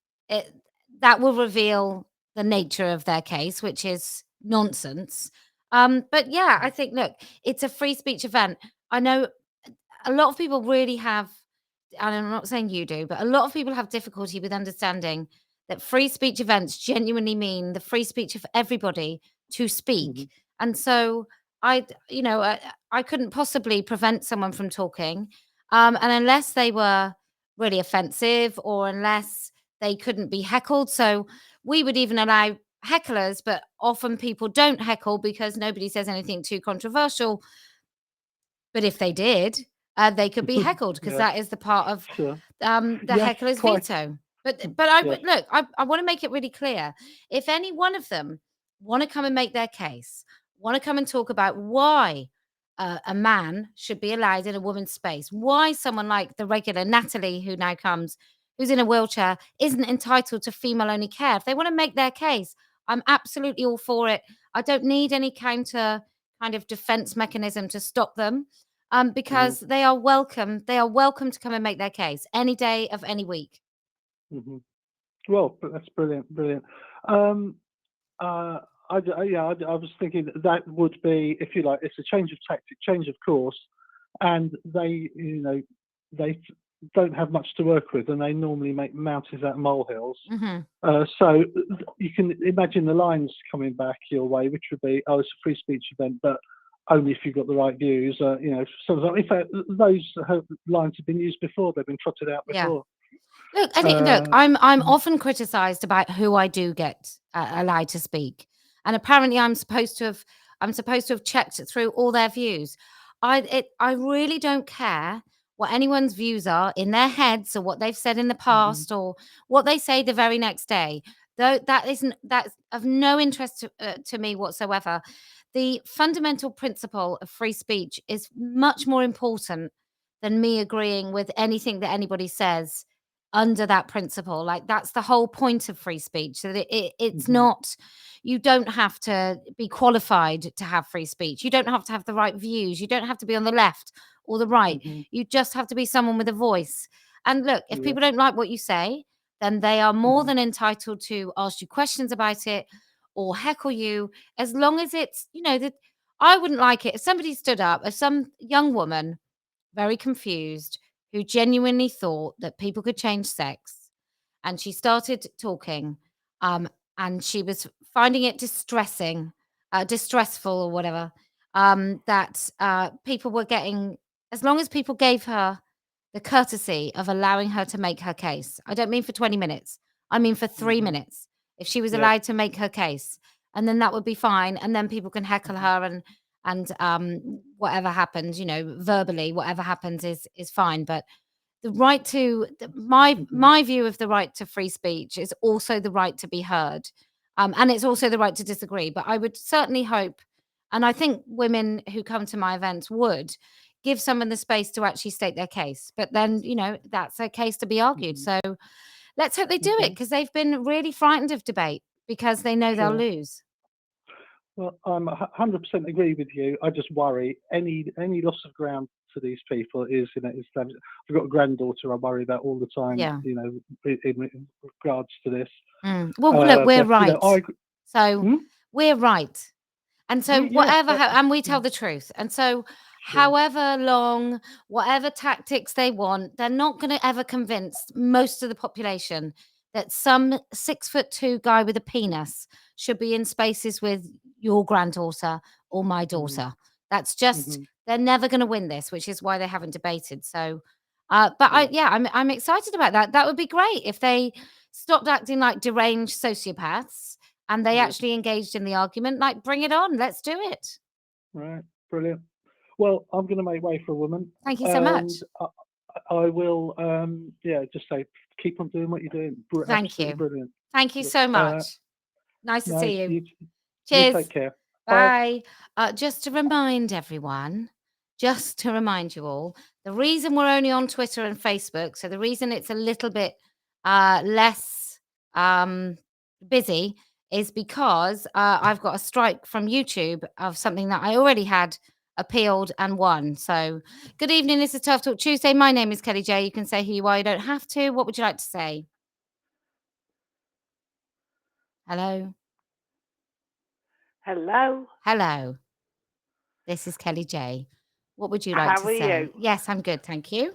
that will reveal the nature of their case, which is nonsense. But yeah, I think, look, it's a free speech event. I know a lot of people really have, and I'm not saying you do, but a lot of people have difficulty with understanding that free speech events genuinely mean the free speech of everybody to speak. And so I couldn't possibly prevent someone from talking, and unless they were really offensive, or unless they couldn't be heckled. So we would even allow hecklers, but often people don't heckle because nobody says anything too controversial. But if they did, they could be heckled, because that is the part of the heckler's veto. But look, I want to make it really clear. If any one of them want to come and make their case, want to come and talk about why a man should be allowed in a woman's space, why someone like the regular Natalie, who now comes, who's in a wheelchair, isn't entitled to female-only care. If they want to make their case, I'm absolutely all for it. I don't need any counter kind of defense mechanism to stop them, because they are welcome. They are welcome to come and make their case any day of any week. Well, that's brilliant. I was thinking that would be, if you like, it's a change of tactic, change of course, and they, they don't have much to work with, and they normally make mountains out of molehills. So you can imagine the lines coming back your way, which would be, oh, it's a free speech event, but only if you've got the right views. In fact, those lines have been used before; they've been trotted out before. Look, I'm often criticised about who I do get allowed to speak, and apparently I'm supposed to have checked through all their views. I really don't care what anyone's views are in their heads, or what they've said in the past, or what they say the very next day. Though that's of no interest to me whatsoever. The fundamental principle of free speech is much more important than me agreeing with anything that anybody says under that principle. Like, that's the whole point of free speech. So that it's not, you don't have to be qualified to have free speech. You don't have to have the right views. You don't have to be on the left or the right. You just have to be someone with a voice. And look, if people don't like what you say, then they are more than entitled to ask you questions about it or heckle you, as long as it's, that I wouldn't like it if somebody stood up, as some young woman, very confused, who genuinely thought that people could change sex, and she started talking, and she was finding it distressful or whatever, that people were getting, as long as people gave her the courtesy of allowing her to make her case. I don't mean for 20 minutes. I mean for 3 minutes. If she was allowed to make her case, and then that would be fine. And then people can heckle her, and whatever happens, verbally, whatever happens is fine. But the right to my view of the right to free speech is also the right to be heard, and it's also the right to disagree. But I would certainly hope, and I think women who come to my events would give someone the space to actually state their case. But then, that's a case to be argued. So let's hope they do it, because they've been really frightened of debate because they know they'll lose. Well, I'm 100% agree with you. I just worry any loss of ground to these people is, I've got a granddaughter I worry about all the time, in regards to this. Well, look, we're right. We're right. And so and we tell the truth. And so however long, whatever tactics they want, they're not going to ever convince most of the population that some 6'2" guy with a penis should be in spaces with your granddaughter or my daughter. That's just, they're never going to win this, which is why they haven't debated. So, I'm excited about that. That would be great if they stopped acting like deranged sociopaths and they actually engaged in the argument. Like, bring it on. Let's do it. Right. Brilliant. Well, I'm going to make way for a woman. Thank you so much. I will, just say, keep on doing what you're doing. Thank you. Brilliant. Thank you so much. Nice to see you. Cheers. You take care. Bye. Just to remind everyone, just to remind you all, the reason we're only on Twitter and Facebook, so the reason it's a little bit less busy, is because I've got a strike from YouTube of something that I already had appealed and won. So good evening, this is Turf Talk Tuesday. My name is Kellie-Jay. You can say who you are, you don't have to. What would you like to say? Hello? Hello. This is Kellie-Jay. What would you like to say? How are you? Yes, I'm good, thank you.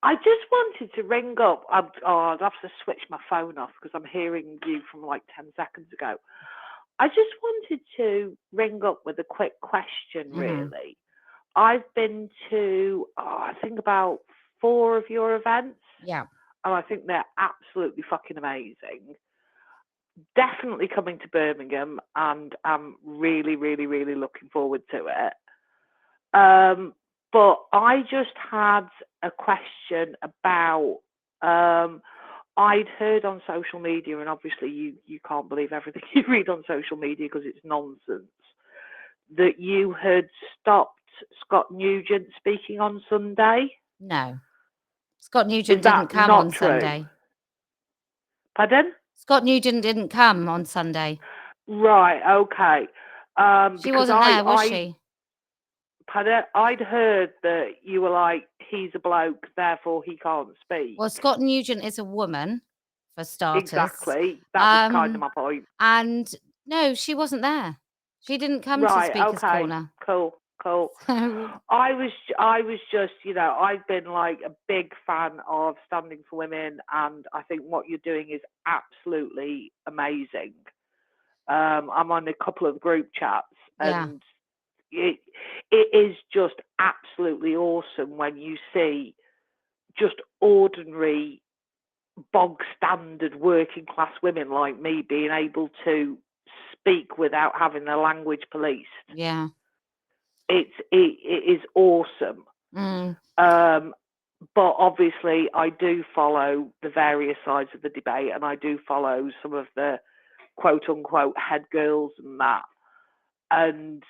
I just wanted to ring up. I'd have to switch my phone off because I'm hearing you from like 10 seconds ago. I just wanted to ring up with a quick question, really. I've been to, I think about 4 of your events. Yeah. And I think they're absolutely fucking amazing. Definitely coming to Birmingham, and I'm really, really, really looking forward to it. But I just had a question about, I'd heard on social media, and obviously you can't believe everything you read on social media because it's nonsense, that you had stopped Scott Nugent speaking on Sunday. No. Scott Nugent didn't come on Sunday. Pardon? Scott Nugent didn't come on Sunday. Right, okay. She wasn't there, was she? Pardon? I'd heard that you were like, he's a bloke, therefore he can't speak. Well, Scott Nugent is a woman, for starters. Exactly. That was kind of my point. And no, she wasn't there. She didn't come to Speaker's Corner. Cool. Cool. So, I was just, I've been like a big fan of Standing for Women, and I think what you're doing is absolutely amazing. I'm on a couple of group chats, yeah, and it is just absolutely awesome when you see just ordinary, bog standard working class women like me being able to speak without having their language policed. yeah. It is awesome. But obviously I do follow the various sides of the debate, and I do follow some of the quote unquote head girls and that. And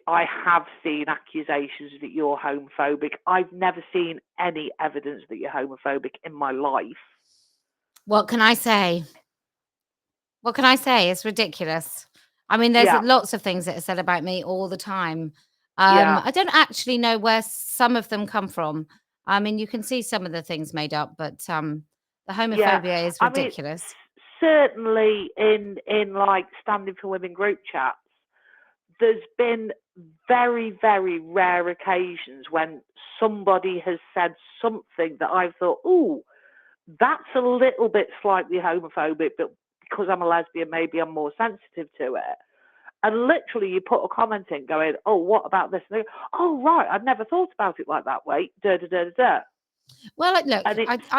I have seen accusations that you're homophobic. I've never seen any evidence that you're homophobic in my life. What can I say? What can I say? It's ridiculous. I mean, there's lots of things that are said about me all the time. I don't actually know where some of them come from. I mean, you can see some of the things made up, but the homophobia is ridiculous. I mean, certainly in like Standing for Women group chats, there's been very, very rare occasions when somebody has said something that I've thought, oh, that's a little bit slightly homophobic, but because I'm a lesbian, maybe I'm more sensitive to it. And literally you put a comment in going, oh, what about this? And they go, oh, right, I'd never thought about it like that way. Da, da, da, da, da. Well, look,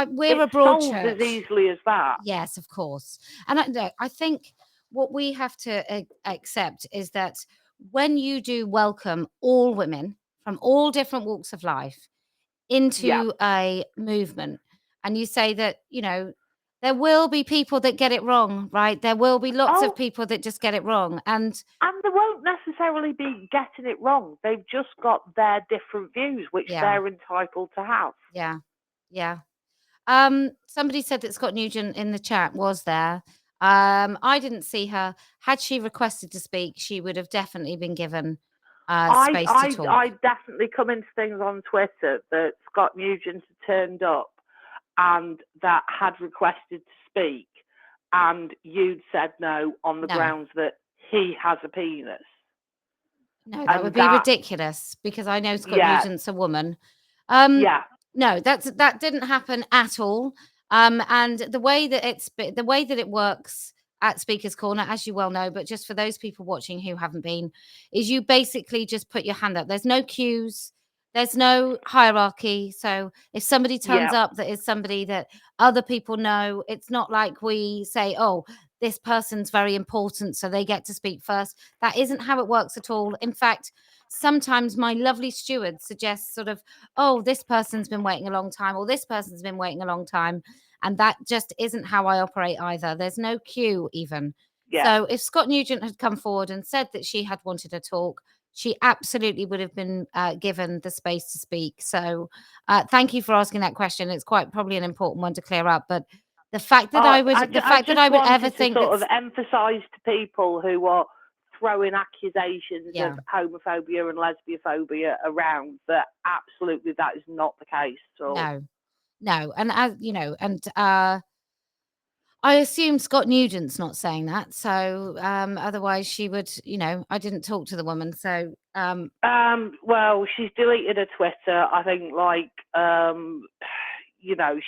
we're a it's broad solved church. as easily as that. Yes, of course. And I think what we have to accept is that when you do welcome all women from all different walks of life into a movement, and you say that, there will be people that get it wrong, right? There will be lots of people that just get it wrong. And they won't necessarily be getting it wrong. They've just got their different views, which they're entitled to have. Yeah. Yeah. Somebody said that Scott Nugent in the chat was there. I didn't see her. Had she requested to speak, she would have definitely been given space to talk. I definitely come into things on Twitter that Scott Nugent had turned up and that had requested to speak, and you'd said no on the grounds that he has a penis. No, that would be ridiculous, because I know Scott Nugent's a woman. No, that didn't happen at all. And the way that it works at Speaker's Corner, as you well know, but just for those people watching who haven't been, is you basically just put your hand up. There's no queues. There's no hierarchy. So if somebody turns up that is somebody that other people know, it's not like we say, oh, this person's very important, so they get to speak first. That isn't how it works at all. In fact, sometimes my lovely steward suggests sort of, oh, this person's been waiting a long time, or this person's been waiting a long time. And that just isn't how I operate either. There's no queue even. So if Scott Nugent had come forward and said that she had wanted to talk, she absolutely would have been given the space to speak. So thank you for asking that question. It's quite probably an important one to clear up. But the fact that I would ever think sort of emphasize to people who are throwing accusations of homophobia and lesbiophobia around that absolutely that is not the case. So no, and as you know, and I assume Scott Nugent's not saying that, so otherwise she would, I didn't talk to the woman, so well, she's deleted her Twitter. I think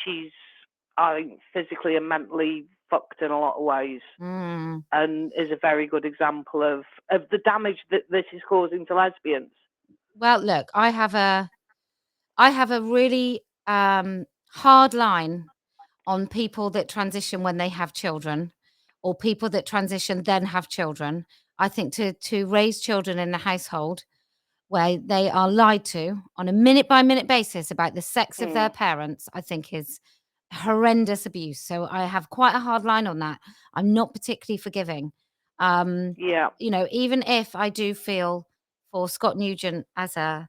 she's, I think, physically and mentally fucked in a lot of ways, and is a very good example of the damage that this is causing to lesbians. Well, look, I have a really hard line on people that transition when they have children, or people that transition then have children. I think to raise children in the household where they are lied to on a minute by minute basis about the sex of their parents, I think is horrendous abuse. So I have quite a hard line on that. I'm not particularly forgiving. Even if I do feel for Scott Nugent as a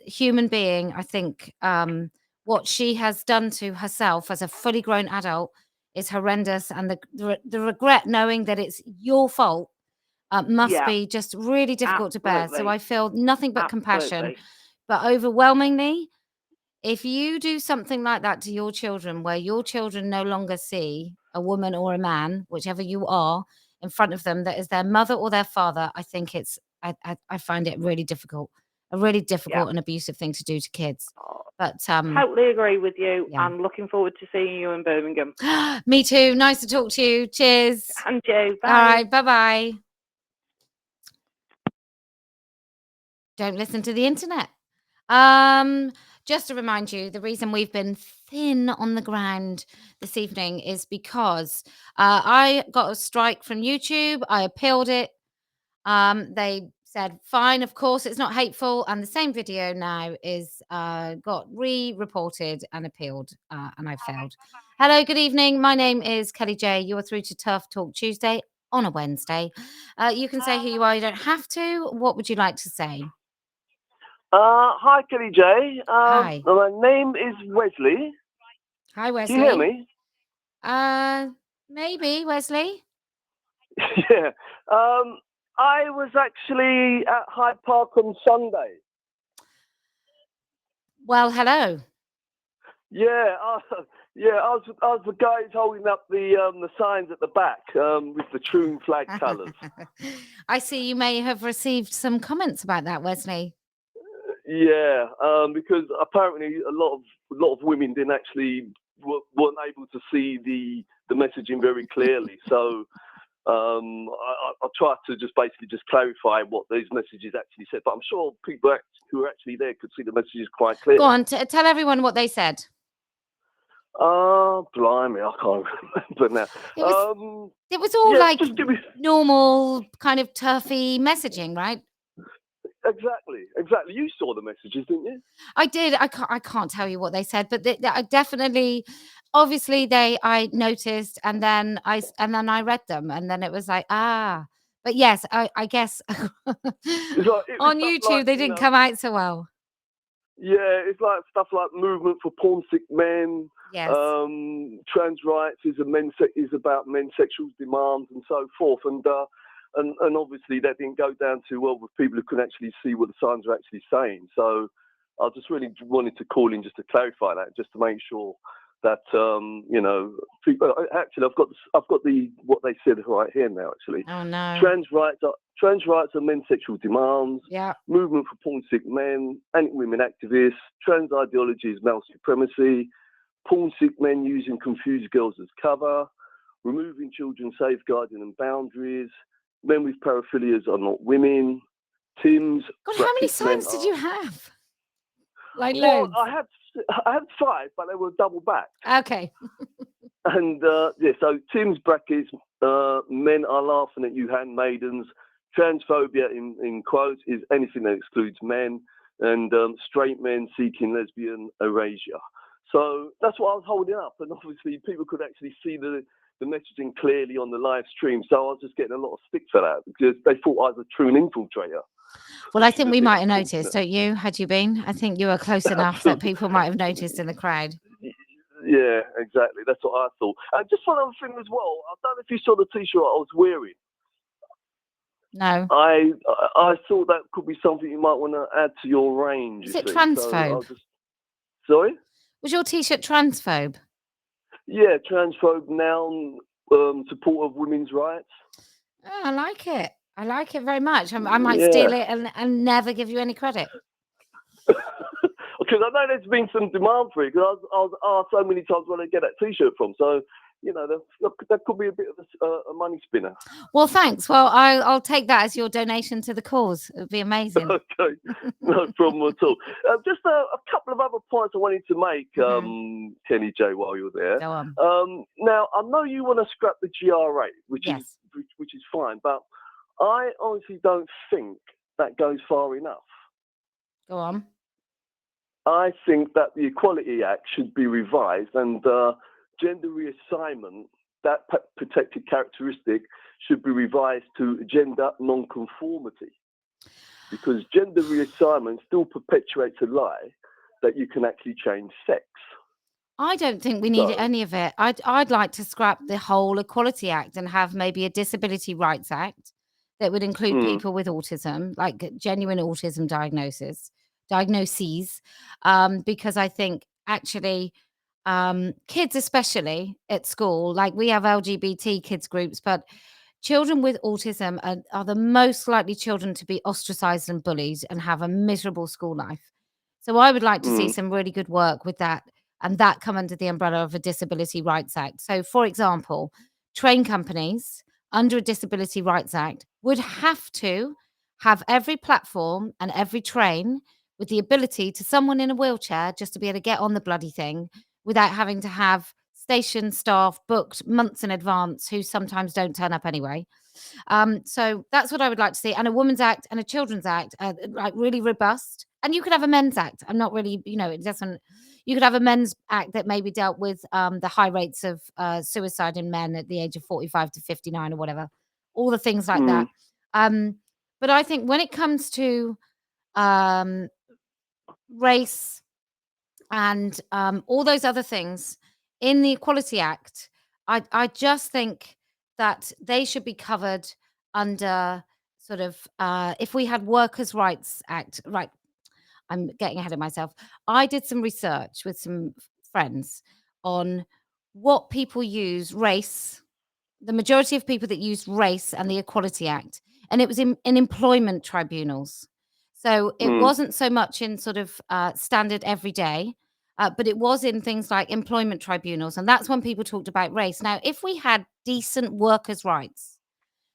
human being, I think what she has done to herself as a fully grown adult is horrendous, and the regret knowing that it's your fault must be just really difficult to bear. So I feel nothing but compassion. But overwhelmingly, if you do something like that to your children, where your children no longer see a woman or a man, whichever you are, in front of them that is their mother or their father, I think it's I find it really difficult, a really difficult and abusive thing to do to kids. But totally agree with you. yeah. I'm looking forward to seeing you in Birmingham. Me too. Nice to talk to you. Cheers. And you. Bye. All right. Bye-bye. Don't listen to the internet. Just to remind you, the reason we've been thin on the ground this evening is because I got a strike from YouTube. I appealed it. They said, fine, of course, it's not hateful. And the same video now is got re-reported and appealed, and I failed. Hello, good evening. My name is Kellie-Jay. You're through to TERF Talk Tuesday on a Wednesday. You can say who you are. You don't have to. What would you like to say? Hi, Kellie-Jay. Hi. My name is Wesley. Hi, Wesley. Can you hear me? Maybe, Wesley. Yeah. I was actually at Hyde Park on Sunday. Well, hello. Yeah, I was the guys holding up the signs at the back with the Troon flag colours. I see you may have received some comments about that, Wesley. Yeah, because apparently a lot of women didn't actually weren't able to see the messaging very clearly. So I tried to just basically clarify what these messages actually said. But I'm sure people who are actually there could see the messages quite clearly. Go on, tell everyone what they said. Blimey, I can't remember now. It was all like normal kind of turfy messaging, right? Exactly. You saw the messages, didn't you? I did. I can't tell you what they said, but I definitely, obviously, I noticed, and then I read them, and then it was like, But yes, I guess on YouTube they didn't come out so well. Yeah, it's like stuff like movement for porn sick men. Yes. Trans rights is about men's sexual demands and so forth, and obviously that didn't go down too well with people who couldn't actually see what the signs are actually saying. So I just really wanted to call in just to clarify that, just to make sure that people. Actually, I've got what they said right here now. Actually, oh no, trans rights are men's sexual demands. Yeah. Movement for porn sick men, anti-women activists, trans ideology is male supremacy, porn sick men using confused girls as cover, removing children, safeguarding and boundaries, men with paraphilias are not women, Tim's. God, how many signs did you have? Like well, loads. I had 5, but they were double back. Okay. And so Tim's brackets, men are laughing at you handmaidens. Transphobia in quotes is anything that excludes men, and straight men seeking lesbian erasure. So that's what I was holding up, and obviously people could actually see the messaging clearly on the live stream. So I was just getting a lot of stick for that because they thought I was a true infiltrator. Well, I think we might have noticed, don't you? Had you been? I think you were close enough that people might have noticed in the crowd. Yeah, exactly. That's what I thought. And just one other thing as well. I don't know if you saw the T-shirt I was wearing. No. I thought that could be something you might want to add to your range. Is it transphobe? Sorry? Was your T-shirt transphobe? Yeah, transphobe, noun, support of women's rights. Oh, I like it. I like it very much. I might steal it and never give you any credit. Because I know there's been some demand for it. Because I was asked so many times where they get that T-shirt from. So, that could be a bit of a money spinner. Well, thanks. Well, I'll take that as your donation to the cause. It would be amazing. Okay, no problem at all. Just a couple of other points I wanted to make, Kellie-Jay, while you're there. Go on. Now, I know you want to scrap the GRA, which is fine, but I honestly don't think that goes far enough. Go on. I think that the Equality Act should be revised, and gender reassignment, that protected characteristic, should be revised to gender non-conformity, because gender reassignment still perpetuates a lie that you can actually change sex. I don't think we need any of it. I'd like to scrap the whole Equality Act and have maybe a Disability Rights Act that would include people with autism, like genuine autism diagnoses, because I think actually kids, especially at school, like we have LGBT kids groups, but children with autism are the most likely children to be ostracized and bullied and have a miserable school life. So I would like to see some really good work with that, and that come under the umbrella of a Disability Rights Act. So, for example, train companies under a Disability Rights Act would have to have every platform and every train with the ability to someone in a wheelchair just to be able to get on the bloody thing without having to have station staff booked months in advance who sometimes don't turn up anyway. So that's what I would like to see. And a Women's Act and a Children's Act, like really robust. And you could have a Men's Act. I'm not really, it doesn't. You could have a Men's Act that maybe dealt with the high rates of suicide in men at the age of 45 to 59 or whatever. All the things like that. But I think when it comes to race and all those other things in the Equality Act, I just think that they should be covered under sort of if we had Workers' Rights Act. Right, I'm getting ahead of myself. I did some research with some friends on what people use race, the majority of people that use race and the Equality Act, and it was in employment tribunals. So it wasn't so much in sort of standard everyday, but it was in things like employment tribunals. And that's when people talked about race. Now, if we had decent workers' rights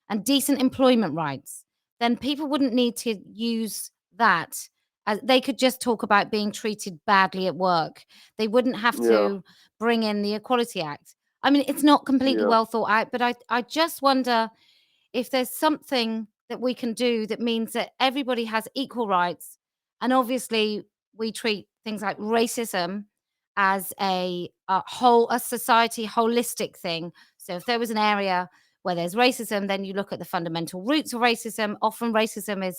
and decent employment rights, then people wouldn't need to use that. They could just talk about being treated badly at work. They wouldn't have to bring in the Equality Act. I mean, it's not completely well thought out, but I just wonder if there's something that we can do that means that everybody has equal rights. And obviously we treat things like racism as a society holistic thing. So if there was an area where there's racism, then you look at the fundamental roots of racism. Often racism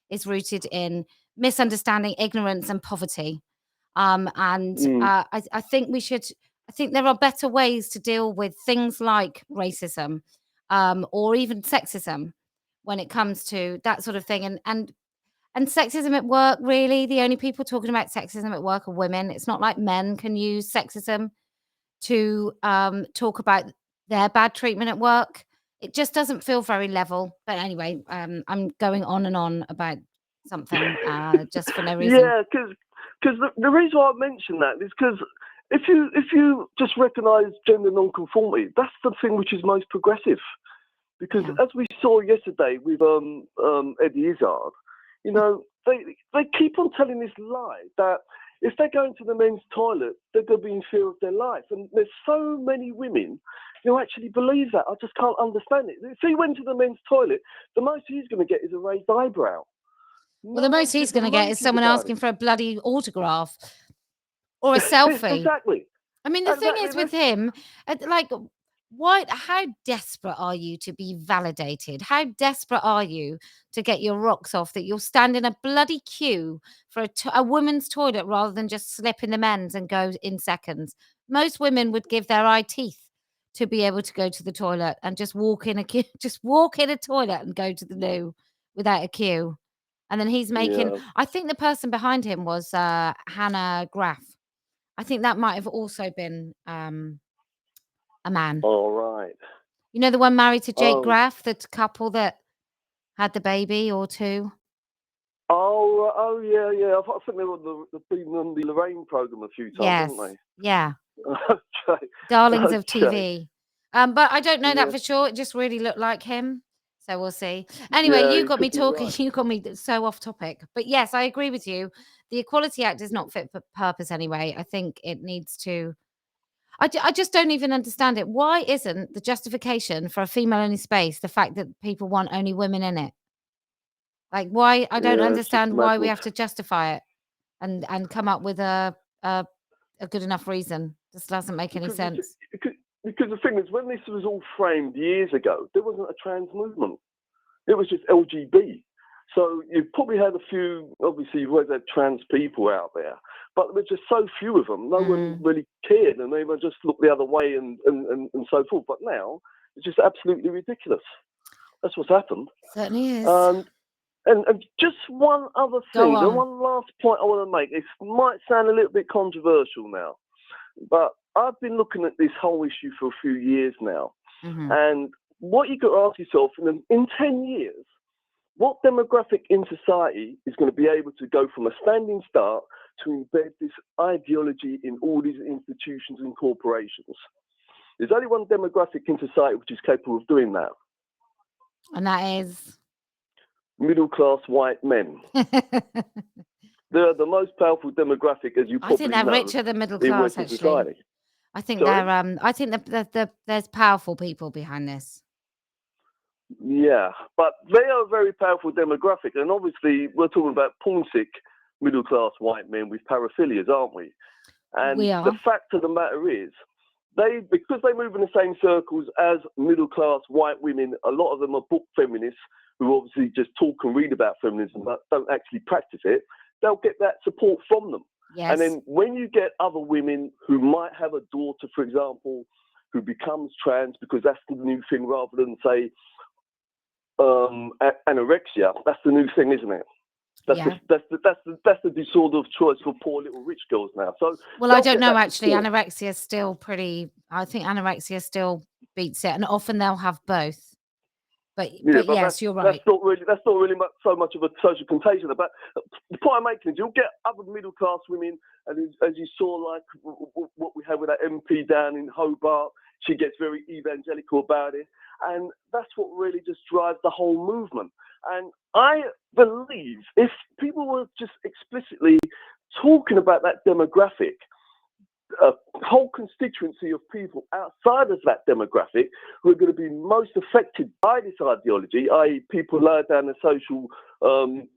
is rooted in misunderstanding, ignorance, and poverty. I think I think there are better ways to deal with things like racism or even sexism when it comes to that sort of thing. And sexism at work, really, the only people talking about sexism at work are women. It's not like men can use sexism to talk about their bad treatment at work. It just doesn't feel very level. But anyway, I'm going on and on about something just for no reason. Yeah, because the reason why I mention that is because if you just recognise gender non-conformity, that's the thing which is most progressive. Because as we saw yesterday with Eddie Izzard, they keep on telling this lie that if they go into the men's toilet, they're going to be in fear of their life. And there's so many women who actually believe that. I just can't understand it. If he went to the men's toilet, the most he's going to get is a raised eyebrow. Well, the most he's going to get is someone asking for a bloody autograph or a selfie. Exactly. I mean, the thing is with him, like, how desperate are you to be validated? How desperate are you to get your rocks off that you'll stand in a bloody queue for a woman's toilet rather than just slip in the men's and go in seconds? Most women would give their eye teeth to be able to go to the toilet and just walk in a queue, just walk in a toilet and go to the loo without a queue. And then he's making, I think the person behind him was Hannah Graff. I think that might have also been a man. All right. You know, the one married to Jake Graff, the couple that had the baby or two? Oh, yeah. I think they were been on the Lorraine programme a few times, haven't they? Yeah. Okay. Darlings of TV. But I don't know that for sure. It just really looked like him. So we'll see. Anyway, you got me talking. Right. You got me so off topic. But yes, I agree with you. The Equality Act is not fit for purpose anyway. I think it needs to. I just don't even understand it. Why isn't the justification for a female-only space the fact that people want only women in it? Like, why? I don't understand why we have to justify it and come up with a good enough reason. This doesn't make any sense. Because the thing is, when this was all framed years ago, there wasn't a trans movement. It was just LGB. So you've probably had a few, obviously you've always had trans people out there, but there were just so few of them. No one really cared, and they would just look the other way and so forth. But now, it's just absolutely ridiculous. That's what's happened. Certainly is. And just one other thing, and one last point I want to make. It might sound a little bit controversial now, but I've been looking at this whole issue for a few years now. And what you could ask yourself in 10 years, what demographic in society is going to be able to go from a standing start to embed this ideology in all these institutions and corporations? There's only one demographic in society which is capable of doing that. And that is? Middle-class white men. They're the most powerful demographic, as you probably know. I think they're richer than middle class, actually. Society. I think Sorry? I think there's powerful people behind this. Yeah, but they are a very powerful demographic, and obviously we're talking about porn-sick middle-class white men with paraphilias, aren't we? And We are. the fact of the matter is, because they move in the same circles as middle-class white women, a lot of them are book feminists who obviously just talk and read about feminism but don't actually practice it. They'll get that support from them. Yes. And then when you get other women who might have a daughter, for example, who becomes trans because that's the new thing rather than, say, anorexia, that's the new thing, isn't it? That's the disorder of choice for poor little rich girls now. So, well, I don't know actually. Anorexia is still pretty. I think anorexia still beats it, and often they'll have both. But yes, you're right. That's not really so much of a social contagion. But the point I'm making is you'll get other middle class women, and as you saw, like what we had with that MP down in Hobart, she gets very evangelical about it, and that's what really just drives the whole movement. And I believe if people were just explicitly talking about that demographic, a whole constituency of people outside of that demographic who are going to be most affected by this ideology, i.e. people lower down the social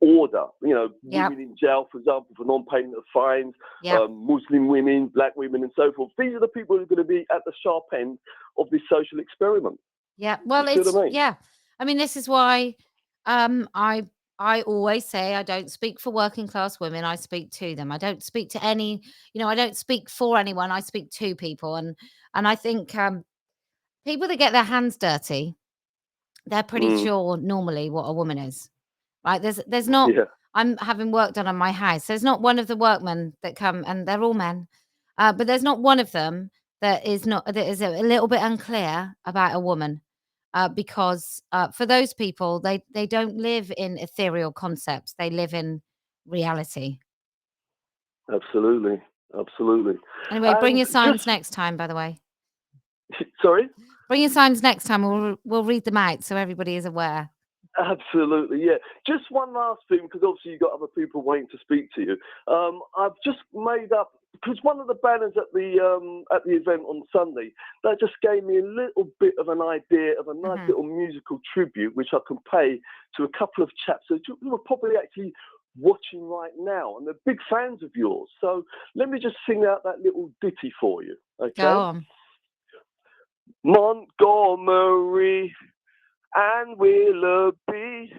order, women in jail, for example, for non-payment of fines, Muslim women, black women and so forth. These are the people who are going to be at the sharp end of this social experiment. Yeah, well, I mean, this is why I always say I don't speak for working class women. I speak to them. I don't speak to any, I don't speak for anyone. I speak to people. And I think people that get their hands dirty, they're pretty sure normally what a woman is. Right. There's not, I'm having work done on my house. There's not one of the workmen that come, and they're all men. But there's not one of them that is a little bit unclear about a woman. Because for those people, they don't live in ethereal concepts. They live in reality. Absolutely. Anyway, bring your signs next time, by the way. Sorry? Bring your signs next time. We'll read them out so everybody is aware. Absolutely, yeah. Just one last thing, because obviously you've got other people waiting to speak to you. I've just made up, because one of the banners at the event on Sunday, that just gave me a little bit of an idea of a nice little musical tribute, which I can pay to a couple of chaps who are probably actually watching right now, and they're big fans of yours. So let me just sing out that little ditty for you. Okay. Go on. Montgomery and Willoughby,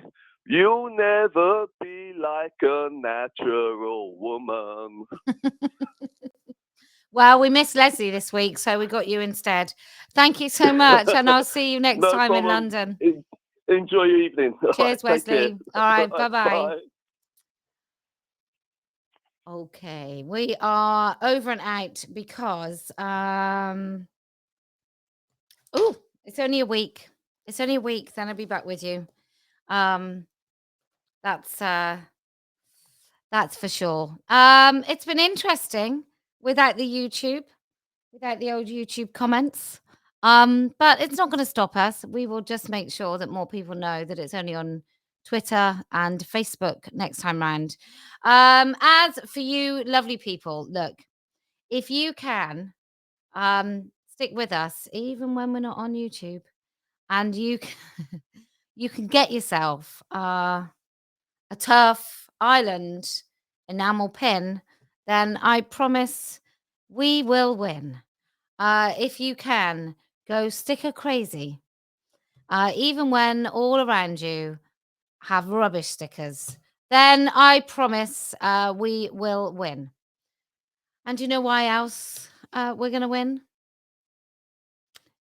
you'll never be like a natural woman. Well, we missed Leslie this week, so we got you instead. Thank you so much, and I'll see you next time problem. in London. Enjoy your evening. Cheers, Wesley. All right, bye-bye. Bye. Okay, we are over and out because it's only a week. It's only a week, then I'll be back with you. That's for sure. It's been interesting without the old YouTube comments. But it's not going to stop us. We will just make sure that more people know that it's only on Twitter and Facebook next time round. As for you lovely people, look, if you can stick with us even when we're not on YouTube, and you can get yourself a TERF Island enamel pin, then I promise we will win. If you can go sticker crazy, even when all around you have rubbish stickers, then I promise we will win. And you know why else we're going to win?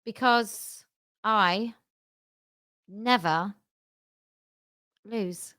Because I never lose.